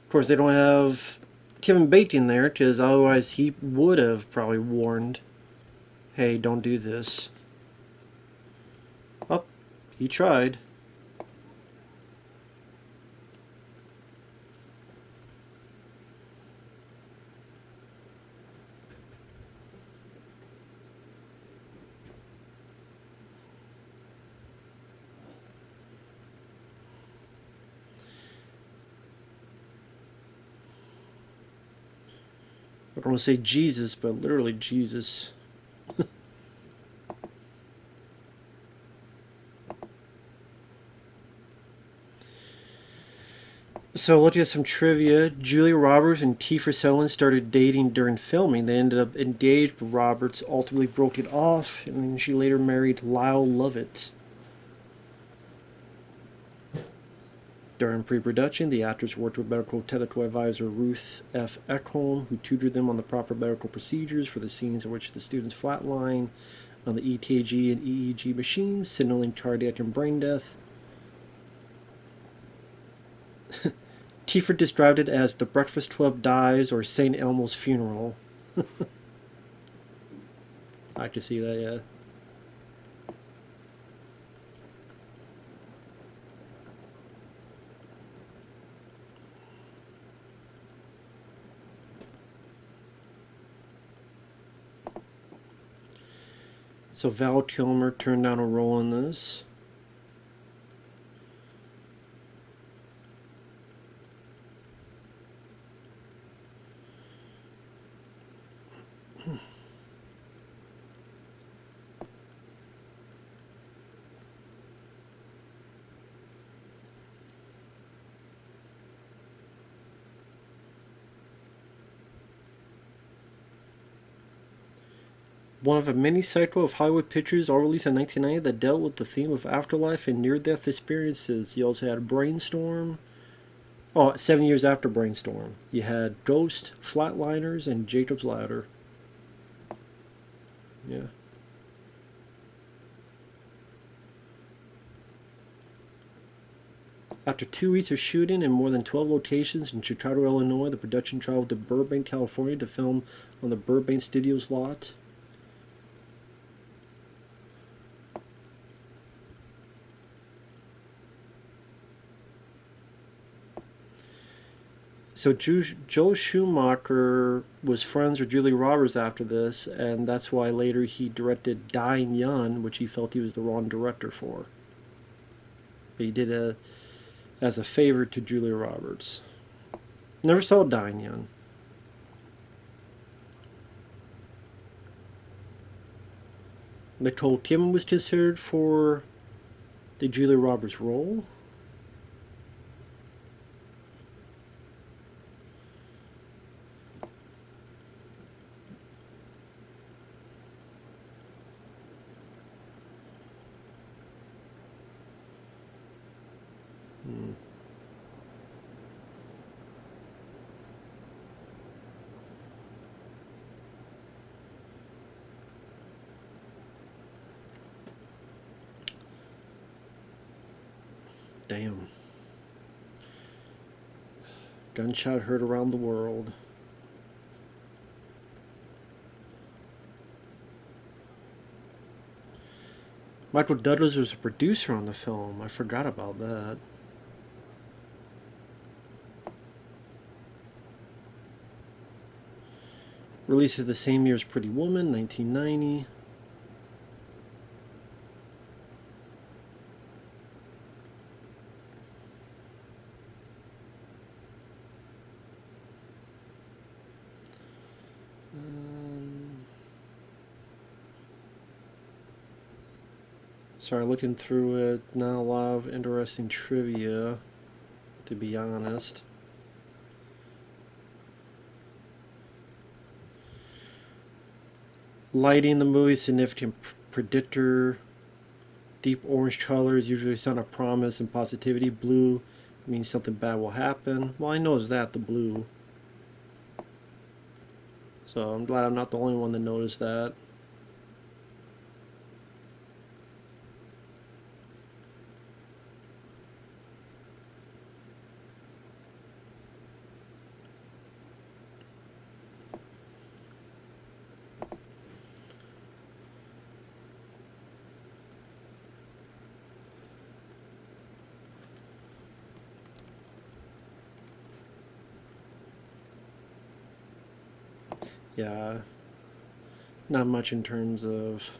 Of course, they don't have Kevin Bacon there because otherwise he would have probably warned, hey, don't do this. Oh, he tried. I don't want to say Jesus, but literally Jesus. So looking at some trivia, Julia Roberts and Kiefer Sutherland started dating during filming. They ended up engaged, but Roberts ultimately broke it off, and then she later married Lyle Lovett. During pre-production, the actors worked with medical technical advisor Ruth F. Ekholm, who tutored them on the proper medical procedures for the scenes in which the students flatline on the EKG and EEG machines, signaling cardiac and brain death. Kiefer described it as The Breakfast Club Dies or St. Elmo's Funeral. I can see that, yeah. So Val Kilmer turned down a role in this. One of a mini cycle of Hollywood pictures all released in 1990 that dealt with the theme of afterlife and near-death experiences. You also had Brainstorm. Oh, 7 years after Brainstorm. You had Ghost, Flatliners, and Jacob's Ladder. Yeah. After 2 weeks of shooting in more than 12 locations in Chicago, Illinois, the production traveled to Burbank, California to film on the Burbank Studios lot. So Joel Schumacher was friends with Julia Roberts after this, and that's why later he directed Dying Young, which he felt he was the wrong director for. But he did it as a favor to Julia Roberts. Never saw Dying Young. Nicole Kidman was considered for the Julia Roberts role. Damn. Gunshot heard around the world. Michael Douglas was a producer on the film. I forgot about that. Releases the same year as Pretty Woman, 1990. Sorry, looking through it, not a lot of interesting trivia, to be honest. Lighting the movie, significant predictor. Deep orange colors usually sound of promise and positivity. Blue means something bad will happen. Well, I noticed that, the blue. So I'm glad I'm not the only one that noticed that. Yeah, not much in terms of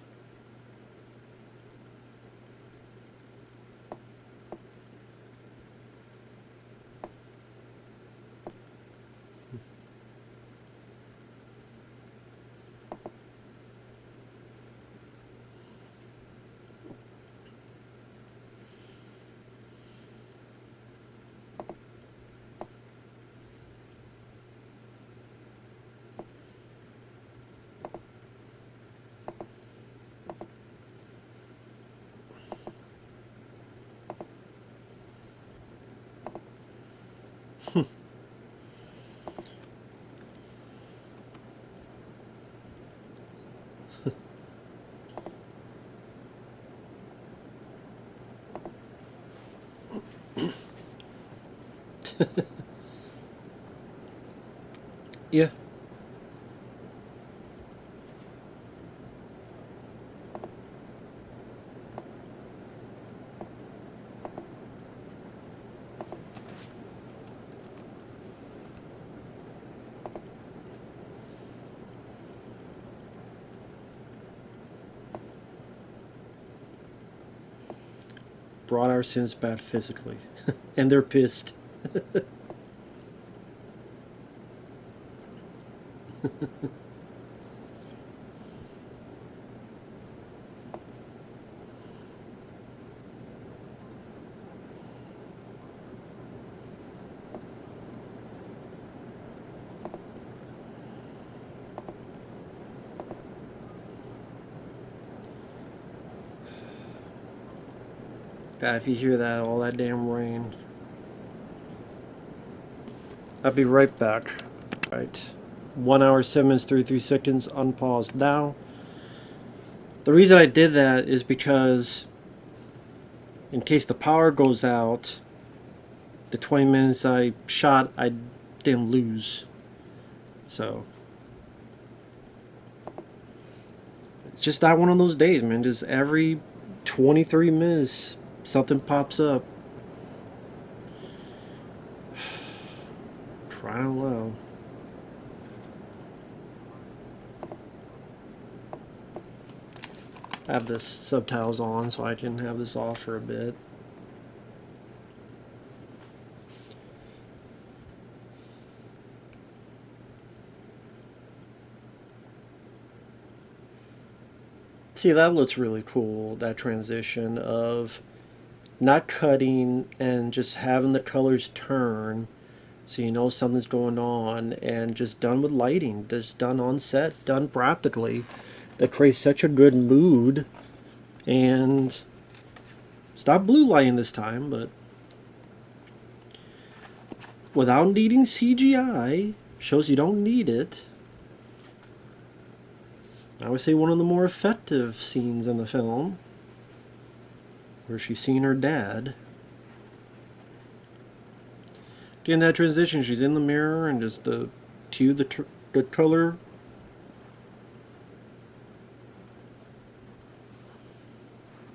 yeah. Brought our sins bad physically. And they're pissed. God, if you hear that, all that damn rain. I'll be right back. Right. 1 hour, 7 minutes, 33 seconds, unpaused now. The reason I did that is because in case the power goes out, the 20 minutes I shot, I didn't lose. So it's just not one of those days, man. Just every 23 minutes, something pops up. Crying out loud. I have this subtitles on so I can have this off for a bit. See, that looks really cool, that transition of not cutting and just having the colors turn so you know something's going on, and just done with lighting, just done on set, done practically. That creates such a good mood. And stop blue lighting this time, but without needing CGI, shows you don't need it. I would say one of the more effective scenes in the film, where she's seeing her dad. During that transition, she's in the mirror and just the color.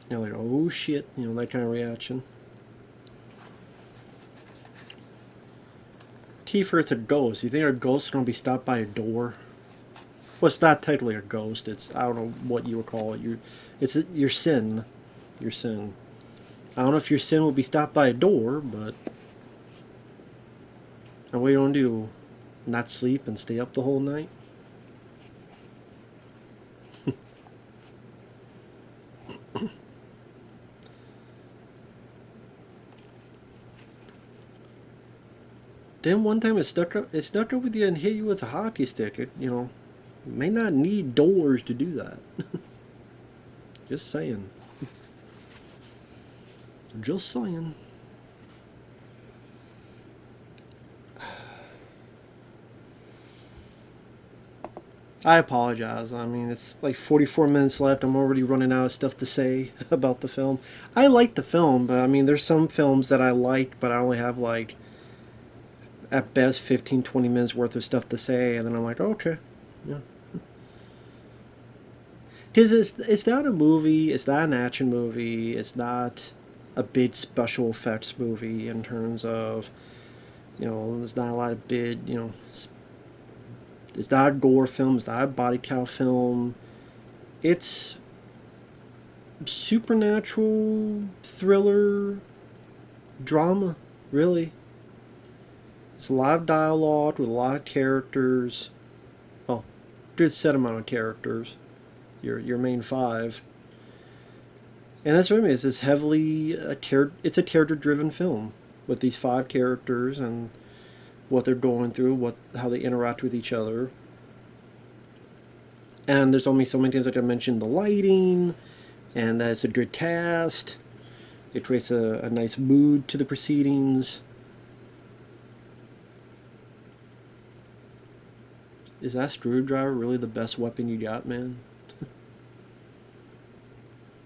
You know, like, oh shit, you know, that kind of reaction. Kiefer, it's a ghost. You think a ghost is going to be stopped by a door? Well, it's not technically a ghost. It's, I don't know what you would call it. It's your sin. Your sin. I don't know if your sin will be stopped by a door, but... And what are you going to do? Not sleep and stay up the whole night? Then one time it stuck up with you and hit you with a hockey stick. You know, you may not need doors to do that. Just saying. Just saying. I apologize. I mean, it's like 44 minutes left. I'm already running out of stuff to say about the film. I like the film, but I mean, there's some films that I liked, but I only have like, at best, 15-20 minutes worth of stuff to say, and then I'm like, oh, okay. Yeah. Because it's not a movie, it's not an action movie, it's not a big special effects movie in terms of, you know, there's not a lot of big, you know, it's not a gore film, it's not a body count film. It's supernatural thriller drama, really. It's a lot of dialogue with a lot of characters. Oh, good set amount of characters. Your main five. And that's what I mean. It's this heavily it's a character-driven film with these five characters and what they're going through, how they interact with each other. And there's only so many things, like I mentioned, the lighting, and that it's a good cast. It creates a nice mood to the proceedings. Is that screwdriver really the best weapon you got, man?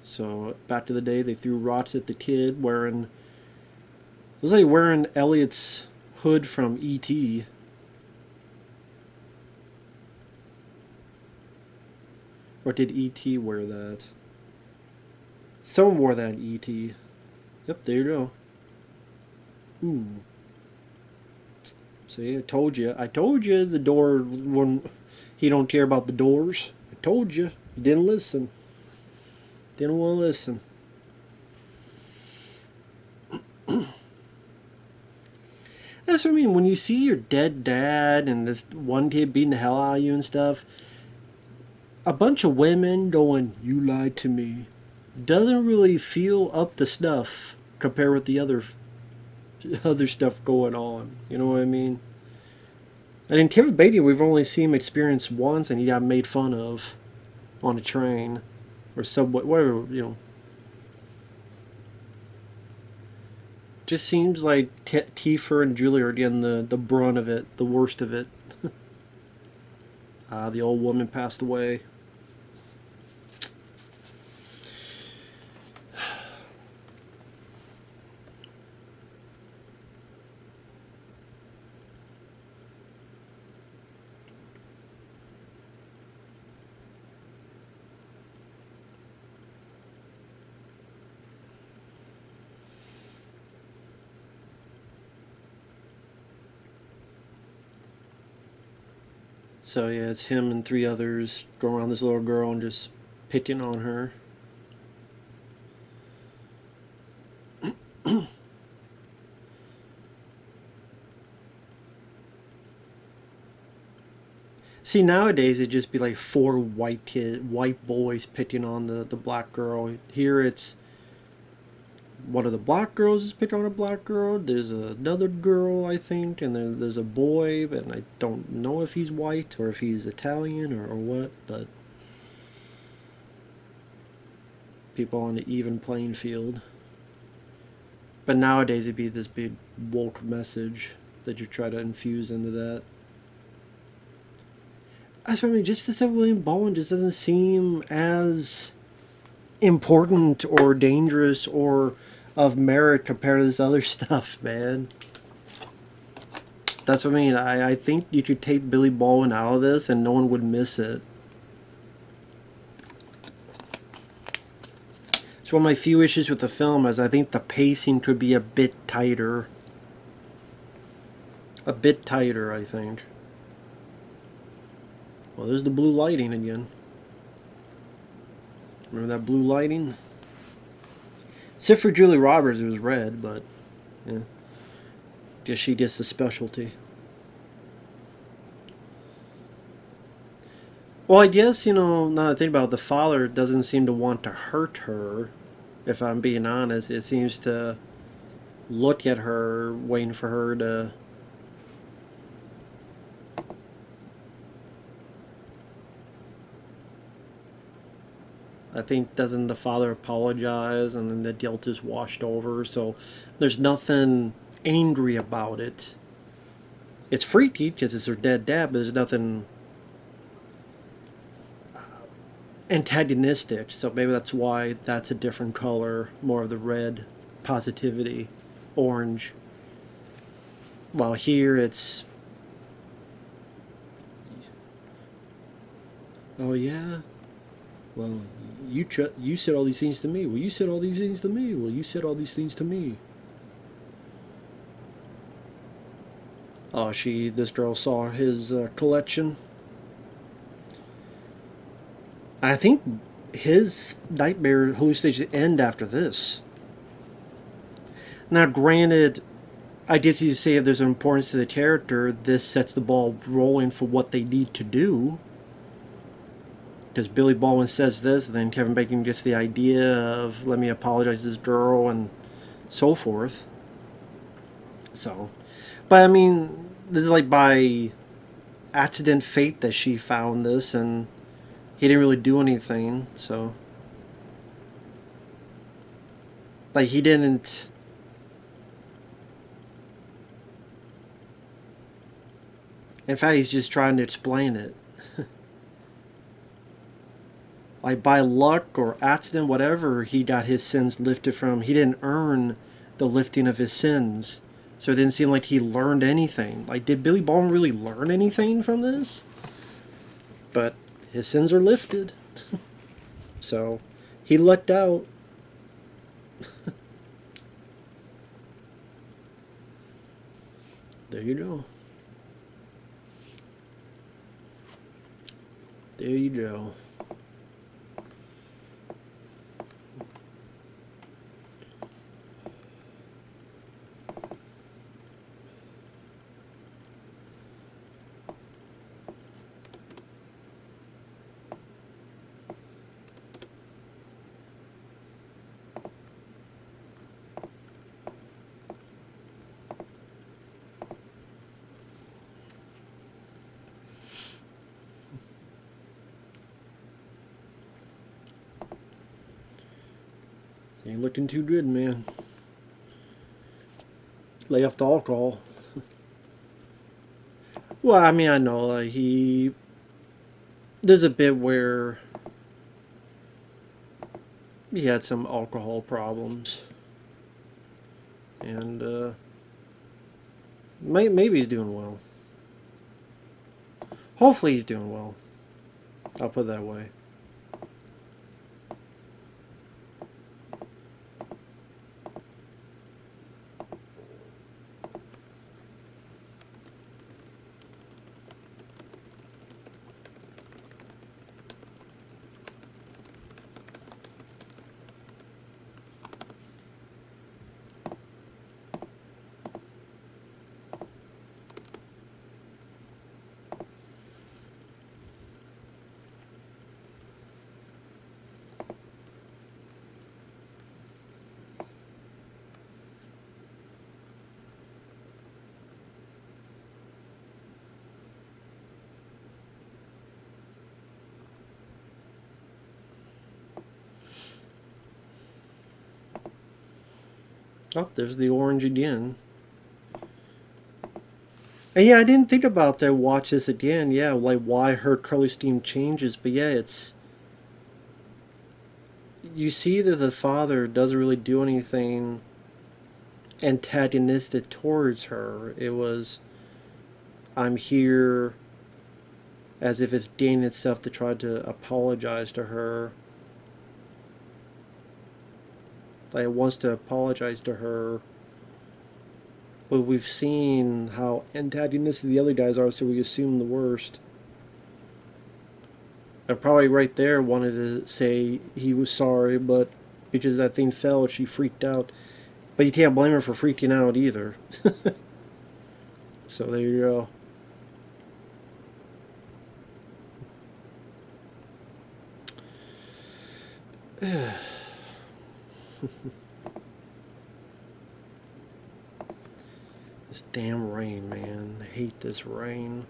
So, back to the day, they threw rocks at the kid wearing... It was like wearing Elliot's hood from E.T. Or did E.T. wear that? Someone wore that in E.T. Yep, there you go. Ooh. See, I told you. I told you the door wouldn't... He don't care about the doors. I told you. You didn't listen. Didn't want to listen. That's what I mean. When you see your dead dad and this one kid beating the hell out of you and stuff, a bunch of women going, "You lied to me," doesn't really feel up to snuff compared with the other stuff going on. You know what I mean? And in Kevin Bacon, we've only seen him experience once, and he got made fun of on a train or subway, whatever, you know. Just seems like Kiefer and Julie are getting the brunt of it, the worst of it. The old woman passed away. So yeah, it's him and three others going around this little girl and just picking on her. See, nowadays it'd just be like four white boys picking on the black girl. Here it's one of the black girls is picking on a black girl. There's another girl, I think, and there's a boy, but I don't know if he's white or if he's Italian or what. But people on the even playing field. But nowadays it'd be this big woke message that you try to infuse into that. That's what I mean. Just that William Baldwin just doesn't seem as important or dangerous or of merit compared to this other stuff, man. That's what I mean. I think you could take Billy Baldwin out of this and no one would miss it. It's one of my few issues with the film is I think the pacing could be a bit tighter. A bit tighter, I think. Well, there's the blue lighting again. Remember that blue lighting? Except for Julie Roberts, it was red, but yeah. Guess she gets the specialty. Well, I guess, now that I think about it, the father doesn't seem to want to hurt her, if I'm being honest. It seems to look at her, waiting for her to... I think, doesn't the father apologize and then the guilt is washed over, so there's nothing angry about it. It's freaky because it's her dead dad, but there's nothing antagonistic, so maybe that's why that's a different color, more of the red positivity, orange. While here it's, oh yeah, well, you said all these things to me. Well, you said all these things to me. Well, you said all these things to me. Oh, this girl saw his collection. I think his nightmare hallucinations end after this. Now, granted, I guess you say if there's an importance to the character, this sets the ball rolling for what they need to do. Because Billy Baldwin says this, and then Kevin Bacon gets the idea of, let me apologize to this girl, and so forth. So, but I mean, this is like by accident fate that she found this, and he didn't really do anything, so. Like, he didn't. In fact, he's just trying to explain it. Like, by luck or accident, whatever, he got his sins lifted from. He didn't earn the lifting of his sins. So it didn't seem like he learned anything. Like, did Billy Baldwin really learn anything from this? But his sins are lifted. So he lucked out. There you go. There you go. Ain't looking too good, man. Lay off the alcohol. Well, I mean, I know there's a bit where he had some alcohol problems, and maybe he's doing well. Hopefully, he's doing well. I'll put it that way. Oh, there's the orange again. And yeah, I didn't think about that. Watch this again. Yeah, like why her color scheme changes. But yeah, it's you see that the father doesn't really do anything antagonistic towards her. It was, I'm here as if it's gaining itself to try to apologize to her. Like it wants to apologize to her. But we've seen how antagonistic the other guys are, so we assume the worst. I probably right there wanted to say he was sorry, but because that thing fell, she freaked out. But you can't blame her for freaking out either. So there you go. This damn rain, man. I hate this rain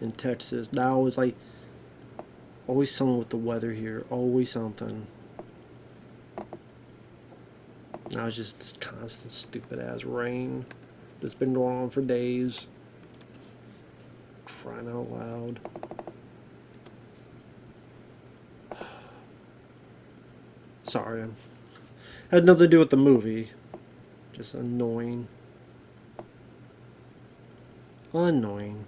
in Texas. Now it's like always something with the weather here. Always something. Now it's just this constant stupid ass rain that's been going on for days. Crying out loud. Sorry. Had nothing to do with the movie. Just annoying. Annoying.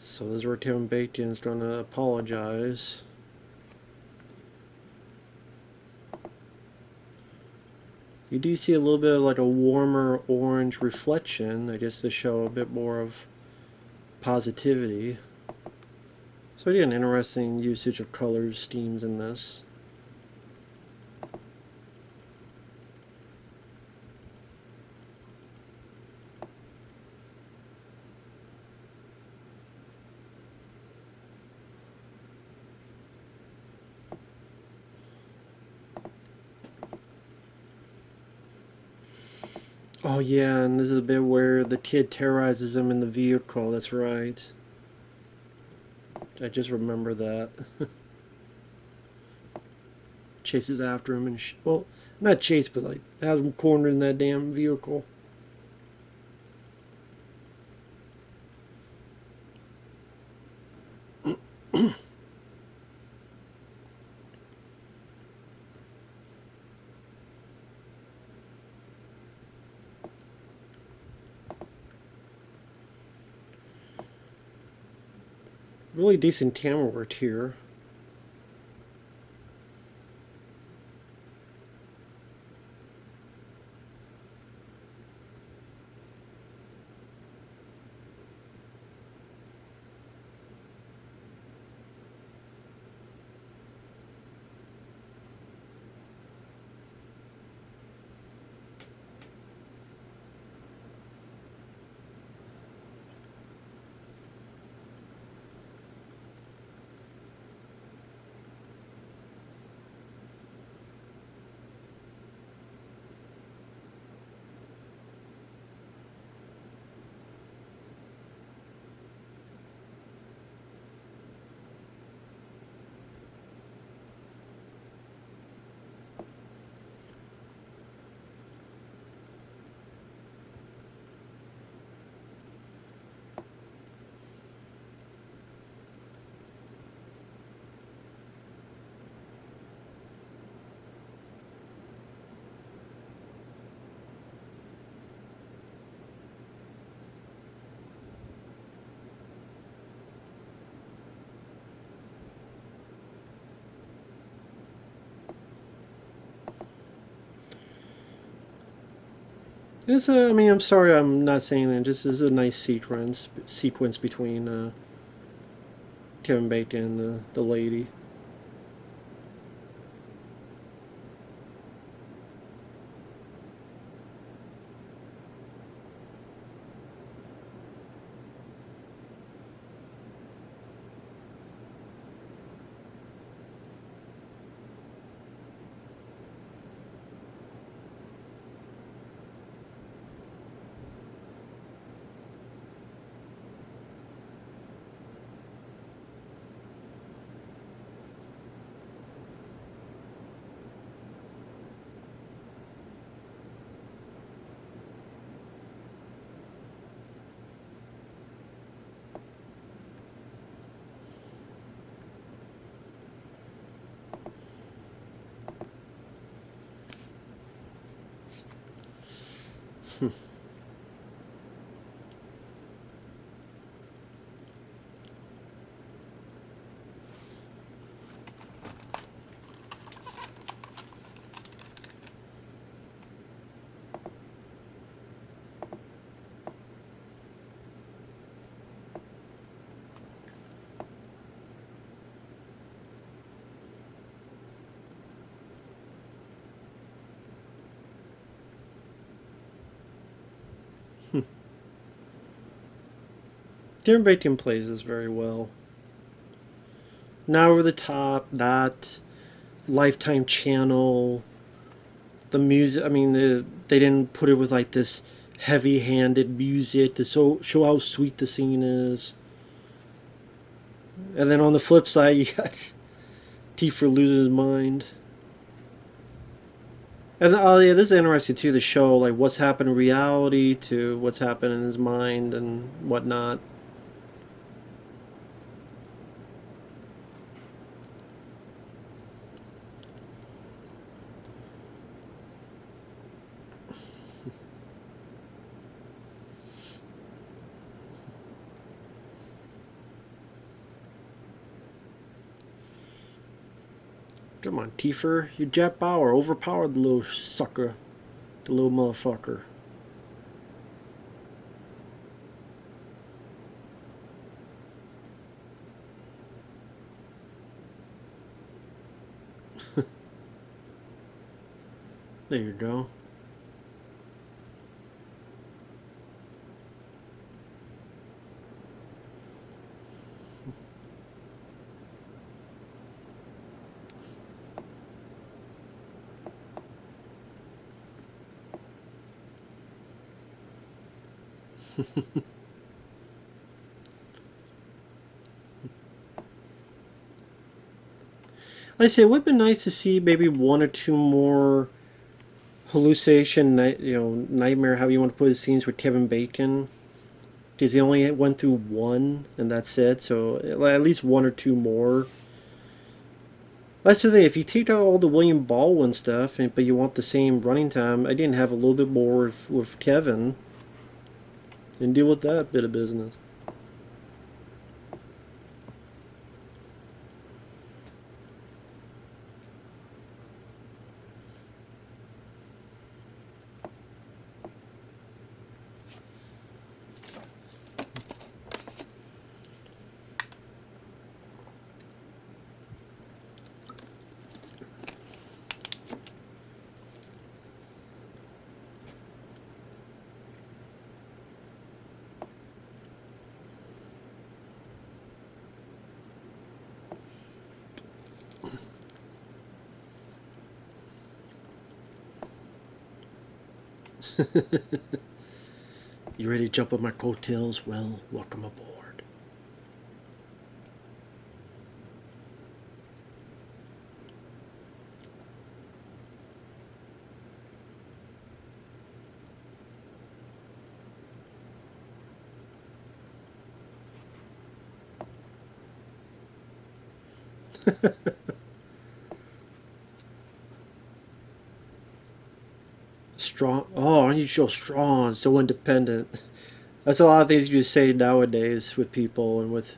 So this is where Kevin Bacon's going to apologize. You do see a little bit of like a warmer orange reflection, I guess to show a bit more of positivity. So again, interesting usage of colors, schemes in this. Oh yeah, and this is a bit where the kid terrorizes him in the vehicle, that's right. I just remember that. Chases after him and well, not chase, but like has him cornered in that damn vehicle. Really decent camera work here. This, I mean, I'm sorry, I'm not saying that. Just this is a nice sequence between Kevin Bacon, the lady. Kevin Bacon plays this very well. Not over the top, not Lifetime channel. The music, I mean, they didn't put it with like this heavy-handed music to show how sweet the scene is. And then on the flip side, you got Kiefer losing his mind. And oh yeah, this is interesting too. The show, like what's happened in reality to what's happened in his mind and whatnot. Come on, Kiefer. You Jack Bauer overpowered the little sucker. The little motherfucker. There you go. Like I say, it would have been nice to see maybe one or two more hallucination, nightmare, how you want to put it, scenes with Kevin Bacon. Because he only went through one, and that's it. So at least one or two more. That's the thing. If you take out all the William Baldwin stuff, but you want the same running time, I didn't have a little bit more with Kevin, and deal with that bit of business. You ready to jump on my coattails? Well, welcome aboard. Strong. Oh, aren't you so strong, so independent? That's a lot of things you say nowadays with people and with.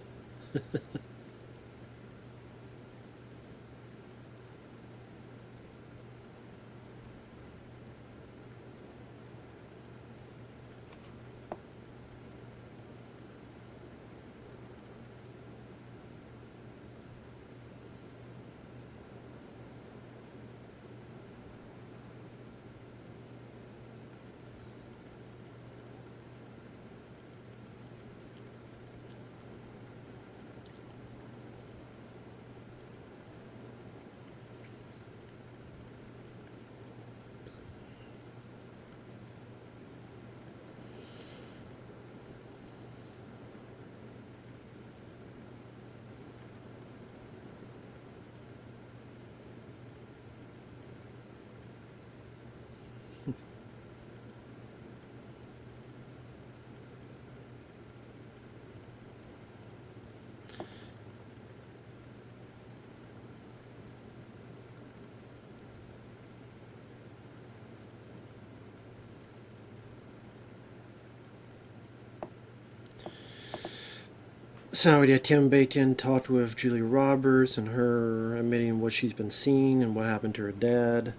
So we had Tim Bacon talked with Julia Roberts and her admitting what she's been seeing and what happened to her dad.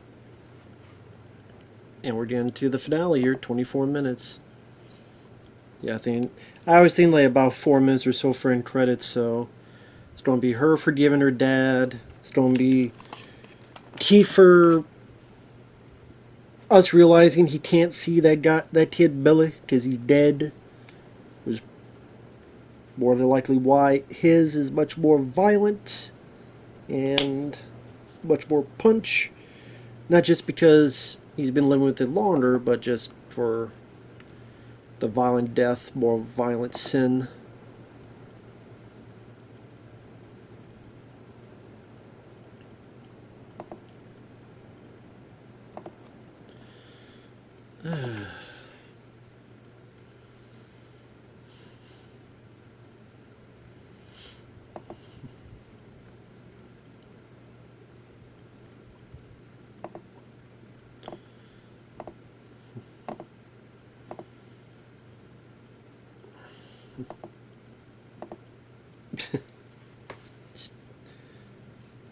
And we're getting to the finale here, 24 minutes. Yeah, I always think like about 4 minutes or so for end credits, so it's gonna be her forgiving her dad. It's gonna be Kiefer us realizing he can't see that kid Billy because he's dead. Was more than likely why his is much more violent and much more punch. Not just because he's been living with it longer, but just for the violent death, more violent sin.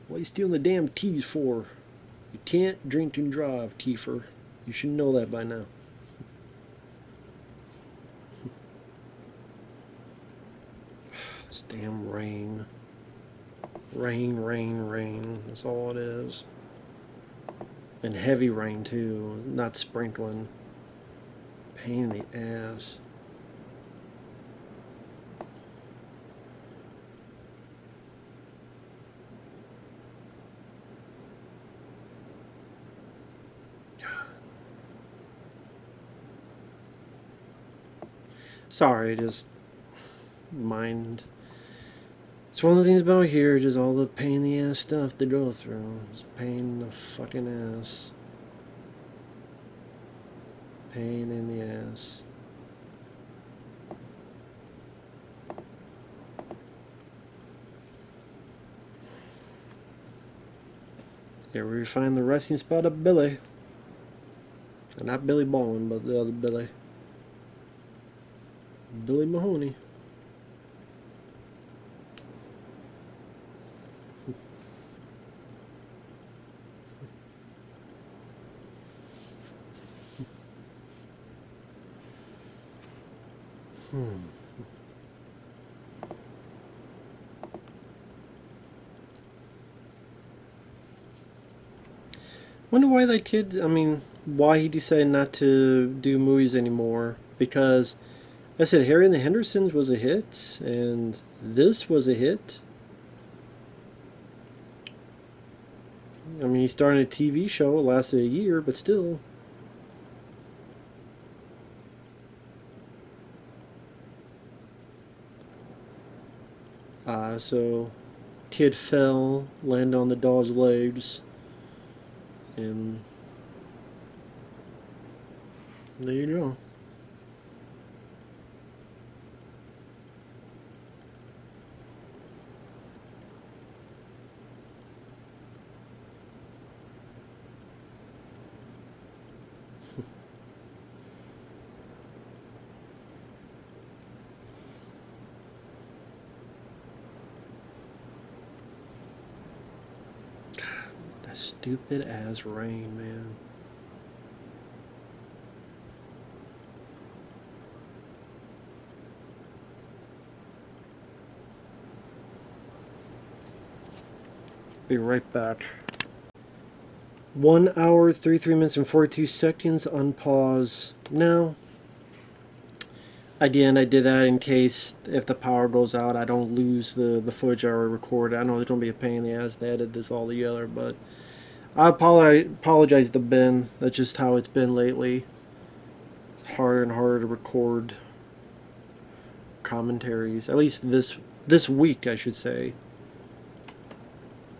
What are you stealing the damn keys for? You can't drink and drive, Kiefer. You should know that by now. This damn rain. Rain, rain, rain. That's all it is. And heavy rain, too. Not sprinkling. Pain in the ass. Sorry, just mind. It's one of the things about here, just all the pain in the ass stuff to go through. Just pain in the fucking ass. Pain in the ass. Here we find the resting spot of Billy. And not Billy Baldwin, but the other Billy. Billy Mahoney. Wonder why that kid, why he decided not to do movies anymore. Because, I said, Harry and the Hendersons was a hit, and this was a hit. He started a TV show, it lasted a year, but still. So, kid fell, landed on the dog's legs, and there you go. That stupid ass rain, man. Be right back. 1 hour, 33 minutes, and 42 seconds. Unpause now. I did that in case if the power goes out, I don't lose the footage I already recorded. I know it's going to be a pain in the ass to edit this all together, but I apologize to Ben. That's just how it's been lately. It's harder and harder to record commentaries. At least this week, I should say.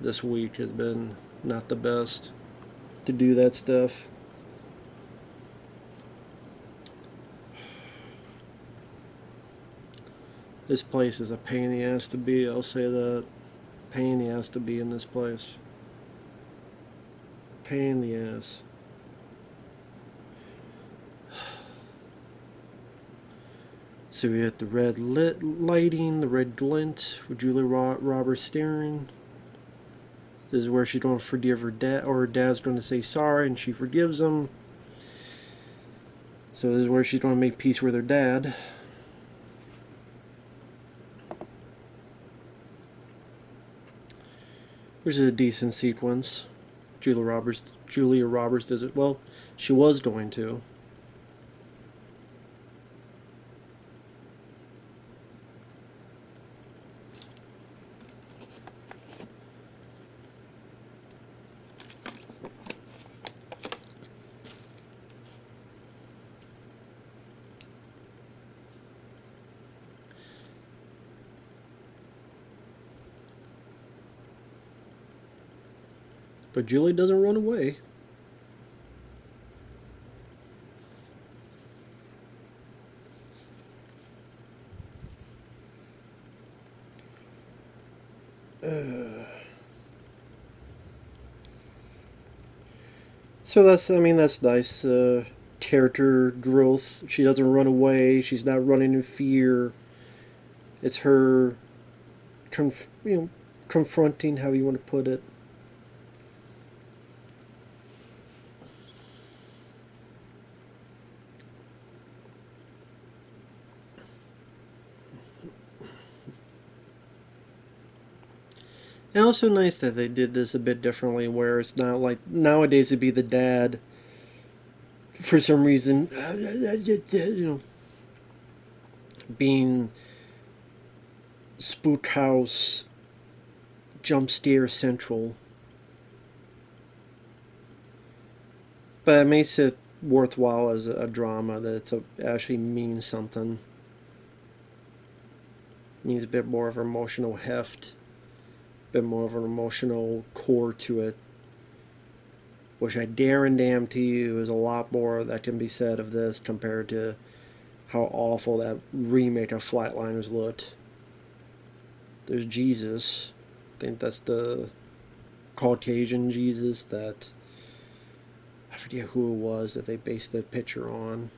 This week has been not the best to do that stuff. This place is a pain in the ass to be, I'll say that. Pain in the ass to be in this place. Pain in the ass. So we have the red lighting, the red glint with Julia Roberts staring. This is where she's going to forgive her dad, or her dad's going to say sorry, and she forgives him. So this is where she's going to make peace with her dad. Which is a decent sequence. Julia Roberts does it well. She was going to. But Julie doesn't run away. So that's nice. Character growth. She doesn't run away. She's not running in fear. It's her, confronting, how you want to put it. And also nice that they did this a bit differently, where it's not like nowadays it'd be the dad, for some reason, being spook house jump scare central. But it makes it worthwhile as a drama, that it actually means something. It means a bit more of an emotional heft, a bit more of an emotional core to it, which I guarantee you is a lot more that can be said of this compared to how awful that remake of Flatliners looked. There's Jesus. I think that's the Caucasian Jesus that, I forget who it was that they based the picture on.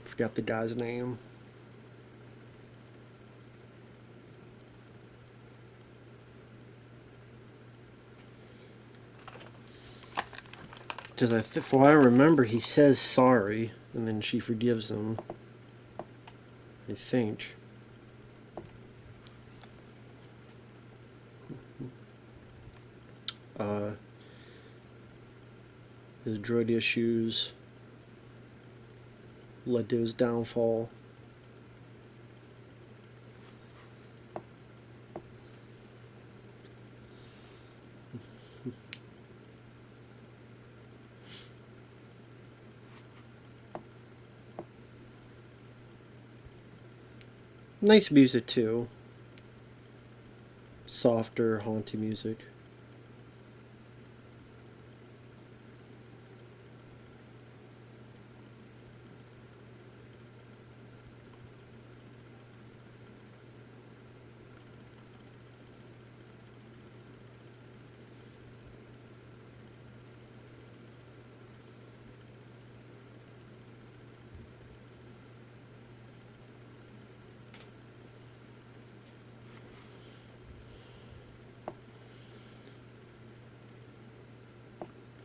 Forgot the guy's name. Because from what I remember, he says sorry, and then she forgives him. I think. His drug issues led to his downfall. Nice music too. Softer, haunting music.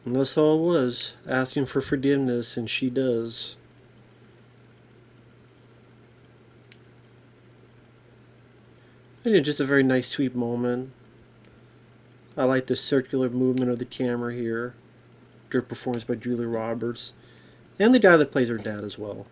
And that's all it was, asking for forgiveness, and she does. And it's just a very nice, sweet moment. I like the circular movement of the camera here. Good performance by Julia Roberts. And the guy that plays her dad as well.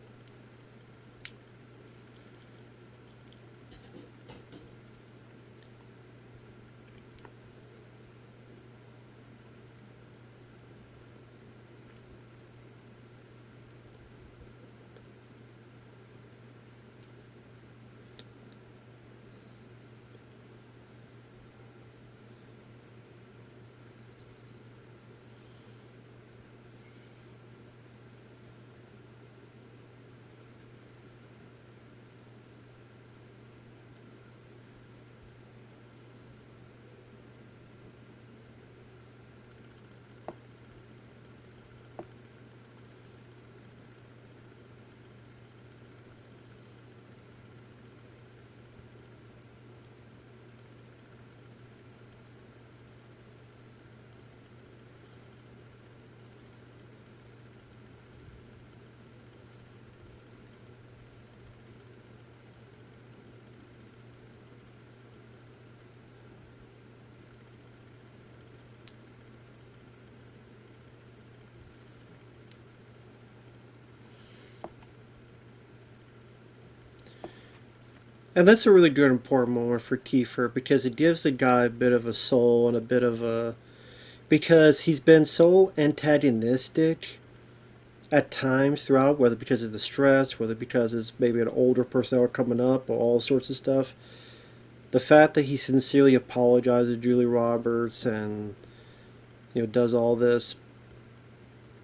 And that's a really good important moment for Kiefer because it gives the guy a bit of a soul and a bit of a, because he's been so antagonistic at times throughout, whether because of the stress, whether because it's maybe an older personnel coming up, or all sorts of stuff. The fact that he sincerely apologizes to Julie Roberts and does all this,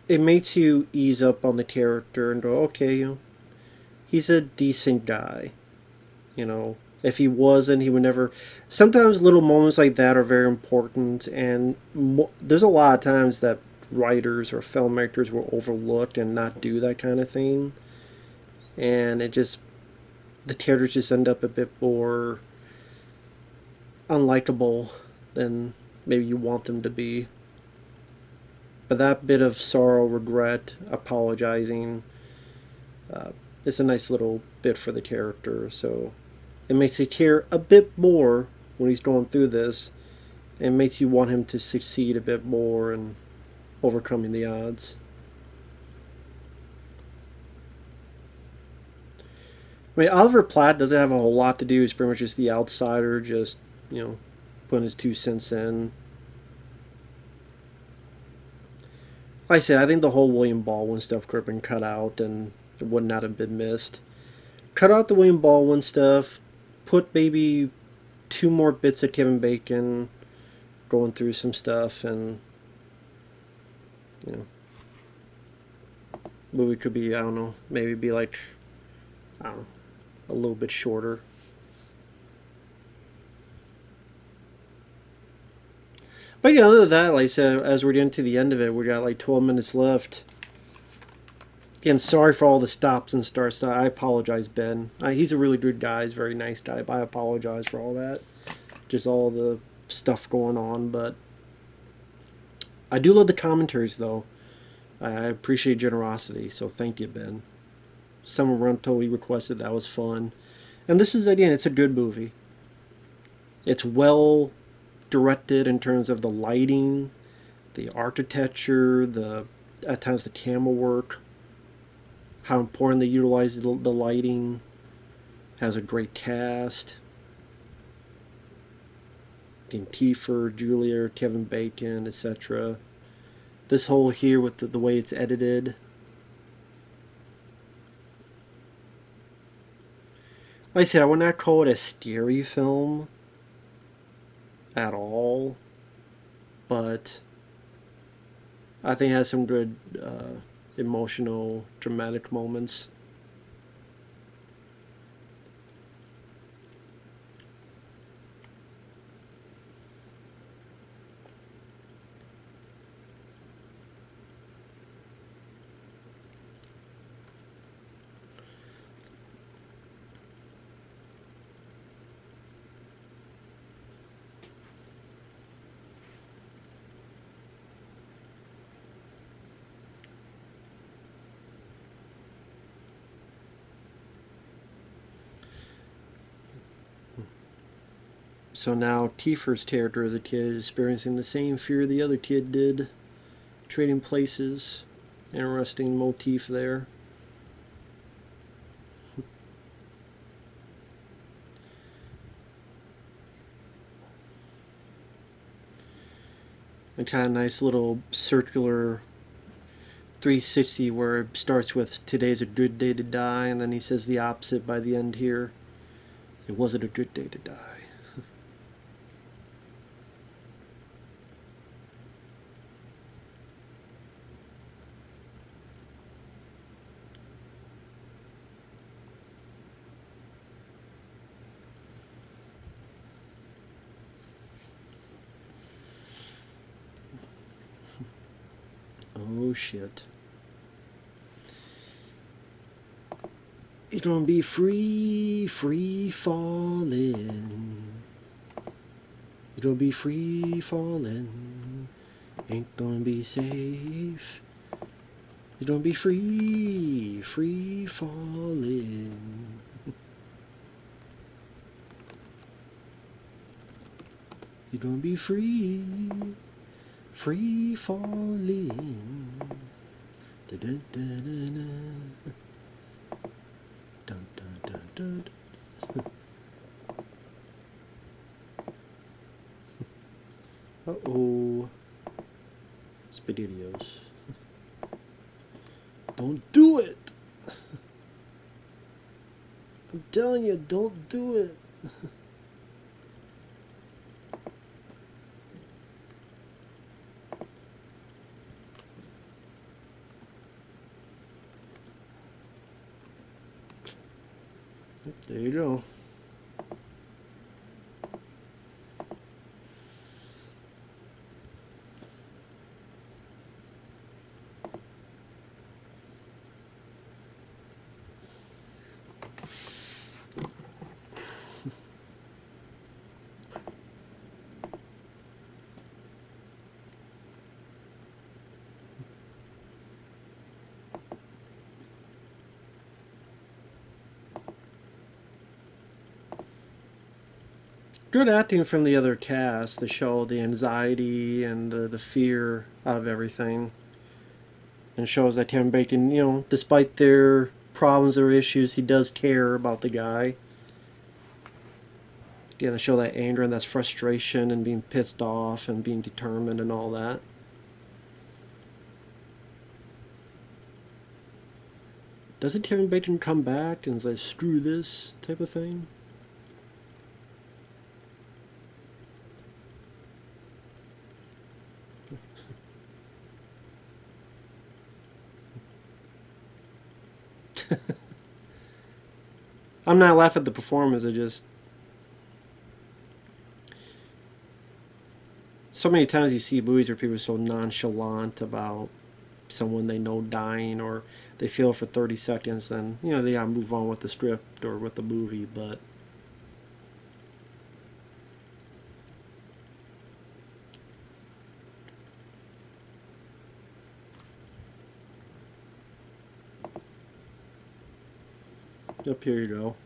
it makes you ease up on the character and go, okay, he's a decent guy. If he wasn't, he would never. Sometimes little moments like that are very important, and there's a lot of times that writers or filmmakers will overlook and not do that kind of thing, and the characters just end up a bit more unlikable than maybe you want them to be. But that bit of sorrow, regret, apologizing, is a nice little bit for the character. So it makes you care a bit more when he's going through this, and makes you want him to succeed a bit more and overcoming the odds. I mean, Oliver Platt doesn't have a whole lot to do. He's pretty much just the outsider, just, putting his 2 cents in. Like I said, I think the whole William Baldwin stuff could have been cut out and it would not have been missed. Cut out the William Baldwin stuff. Put maybe 2 more bits of Kevin Bacon going through some stuff, and movie could be, I don't know, maybe be like, I don't know, a little bit shorter. But other than that, like I said, as we're getting to the end of it, we got like 12 minutes left. Again, sorry for all the stops and starts. I apologize, Ben. He's a really good guy. He's a very nice guy. But I apologize for all that. Just all the stuff going on. But I do love the commentaries, though. I appreciate generosity. So thank you, Ben. Someone totally requested. That was fun. And this is, again, it's a good movie. It's well directed in terms of the lighting, the architecture, at times the camera work, how important they utilize the lighting. Has a great cast. Kiefer, Julia, Kevin Bacon, etc. This whole here with the way it's edited. Like I said, I would not call it a scary film at all, but I think it has some good emotional, dramatic moments. So now Kiefer's character as a kid is experiencing the same fear the other kid did. Trading places. Interesting motif there. A kind of nice little circular 360 where it starts with today's a good day to die, and then he says the opposite by the end here. It wasn't a good day to die. Oh shit. You're gonna be free falling. You're gonna be free falling. Ain't gonna be safe. You're gonna be free falling. You're gonna be free falling. Da, da, da, da, da. Dun, dun, dun, dun, dun. Uh-oh. Spaghettios. Don't do it! I'm telling you, don't do it! There you go. Good acting from the other cast to show the anxiety and the fear out of everything. And shows that Tim Bacon, you know, despite their problems or issues, he does care about the guy. Yeah, to show that anger and that frustration and being pissed off and being determined and all that. Doesn't Tim Bacon come back and say, screw this type of thing? I'm not laughing at the performance, I just... So many times you see movies where people are so nonchalant about someone they know dying, or they feel for 30 seconds, then, you know, they gotta move on with the script or with the movie, but... Up here you go.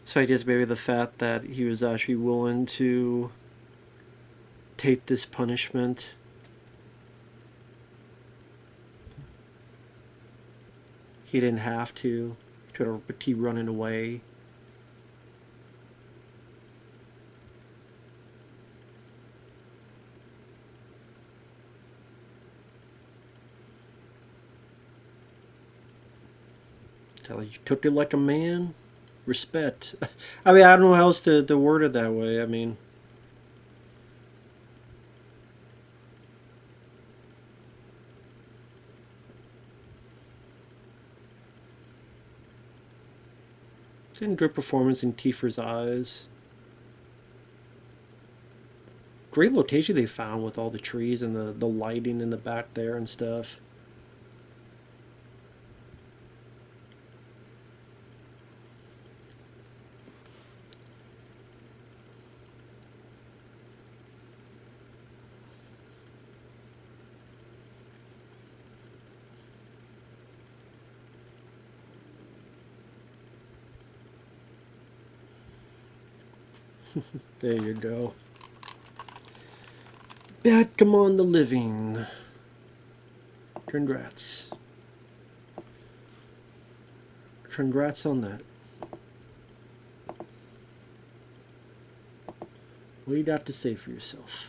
So I guess maybe the fact that he was actually willing to take this punishment. He didn't have to keep running away. Tell you took it like a man. Respect. I mean, I don't know how else to word it that way. I mean, good performance in Kiefer's eyes. Great location they found with all the trees and the lighting in the back there and stuff. There you go. Back among the living. Congrats. Congrats on that. What do you got to say for yourself?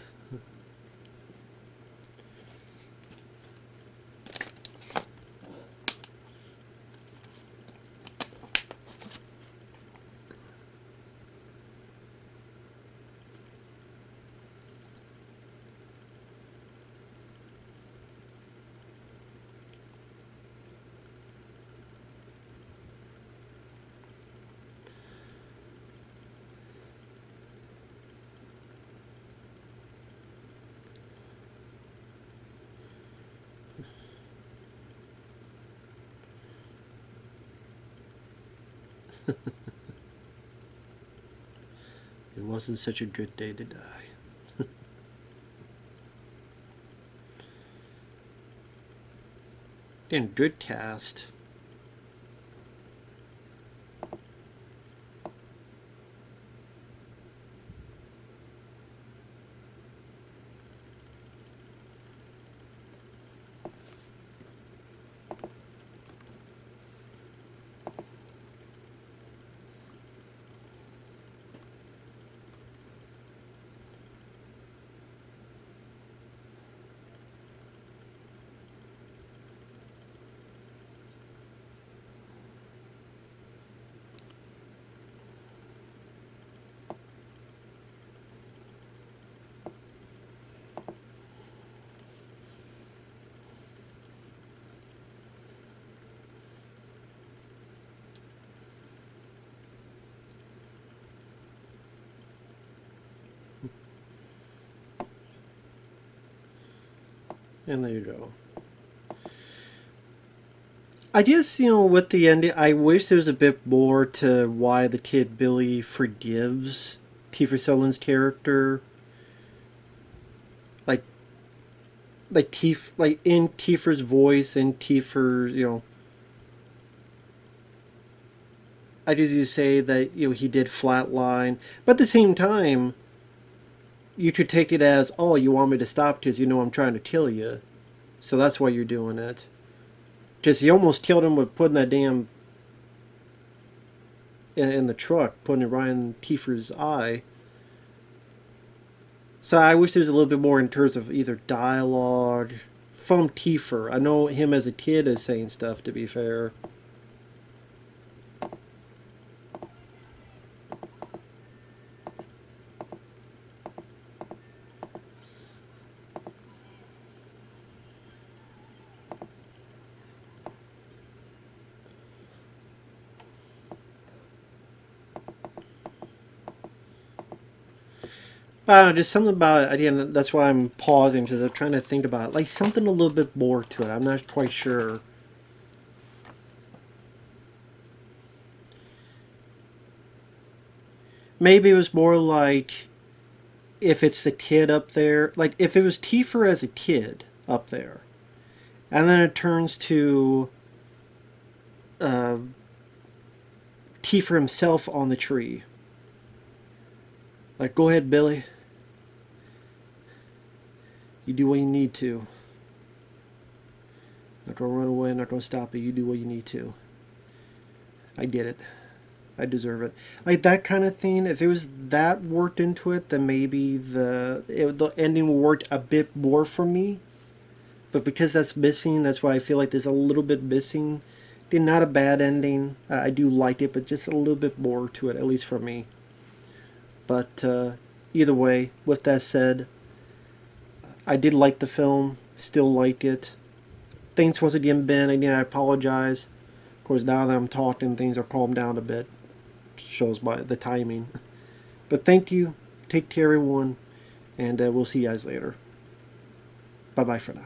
It wasn't such a good day to die. Again, good cast. And there you go. I guess, with the ending, I wish there was a bit more to why the kid Billy forgives Kiefer Sutherland's character. Like, like in Kiefer's voice and Kiefer's, I just used to say that, he did flatline. But at the same time, you could take it as, oh, you want me to stop because I'm trying to kill you. So that's why you're doing it. Because he almost killed him with putting that damn in the truck, putting it right in Kiefer's eye. So I wish there was a little bit more in terms of either dialogue from Kiefer. I know him as a kid is saying stuff, to be fair. Just something about it. Again, that's why I'm pausing, because I'm trying to think about it. Like something a little bit more to it. I'm not quite sure. Maybe it was more like if it's the kid up there. Like if it was Kiefer as a kid up there. And then it turns to Kiefer himself on the tree. Like, go ahead, Billy. You do what you need to. Not gonna run away, not gonna stop you. You do what you need to. I get it. I deserve it. Like that kind of thing. If it was that worked into it, then maybe the ending worked a bit more for me. But because that's missing, that's why I feel like there's a little bit missing. Not a bad ending. I do like it, but just a little bit more to it, at least for me. But either way, with that said, I did like the film. Still like it. Thanks once again, Ben. Again, I apologize. Of course, now that I'm talking, things are calmed down a bit. Shows by the timing. But thank you. Take care, everyone. And we'll see you guys later. Bye-bye for now.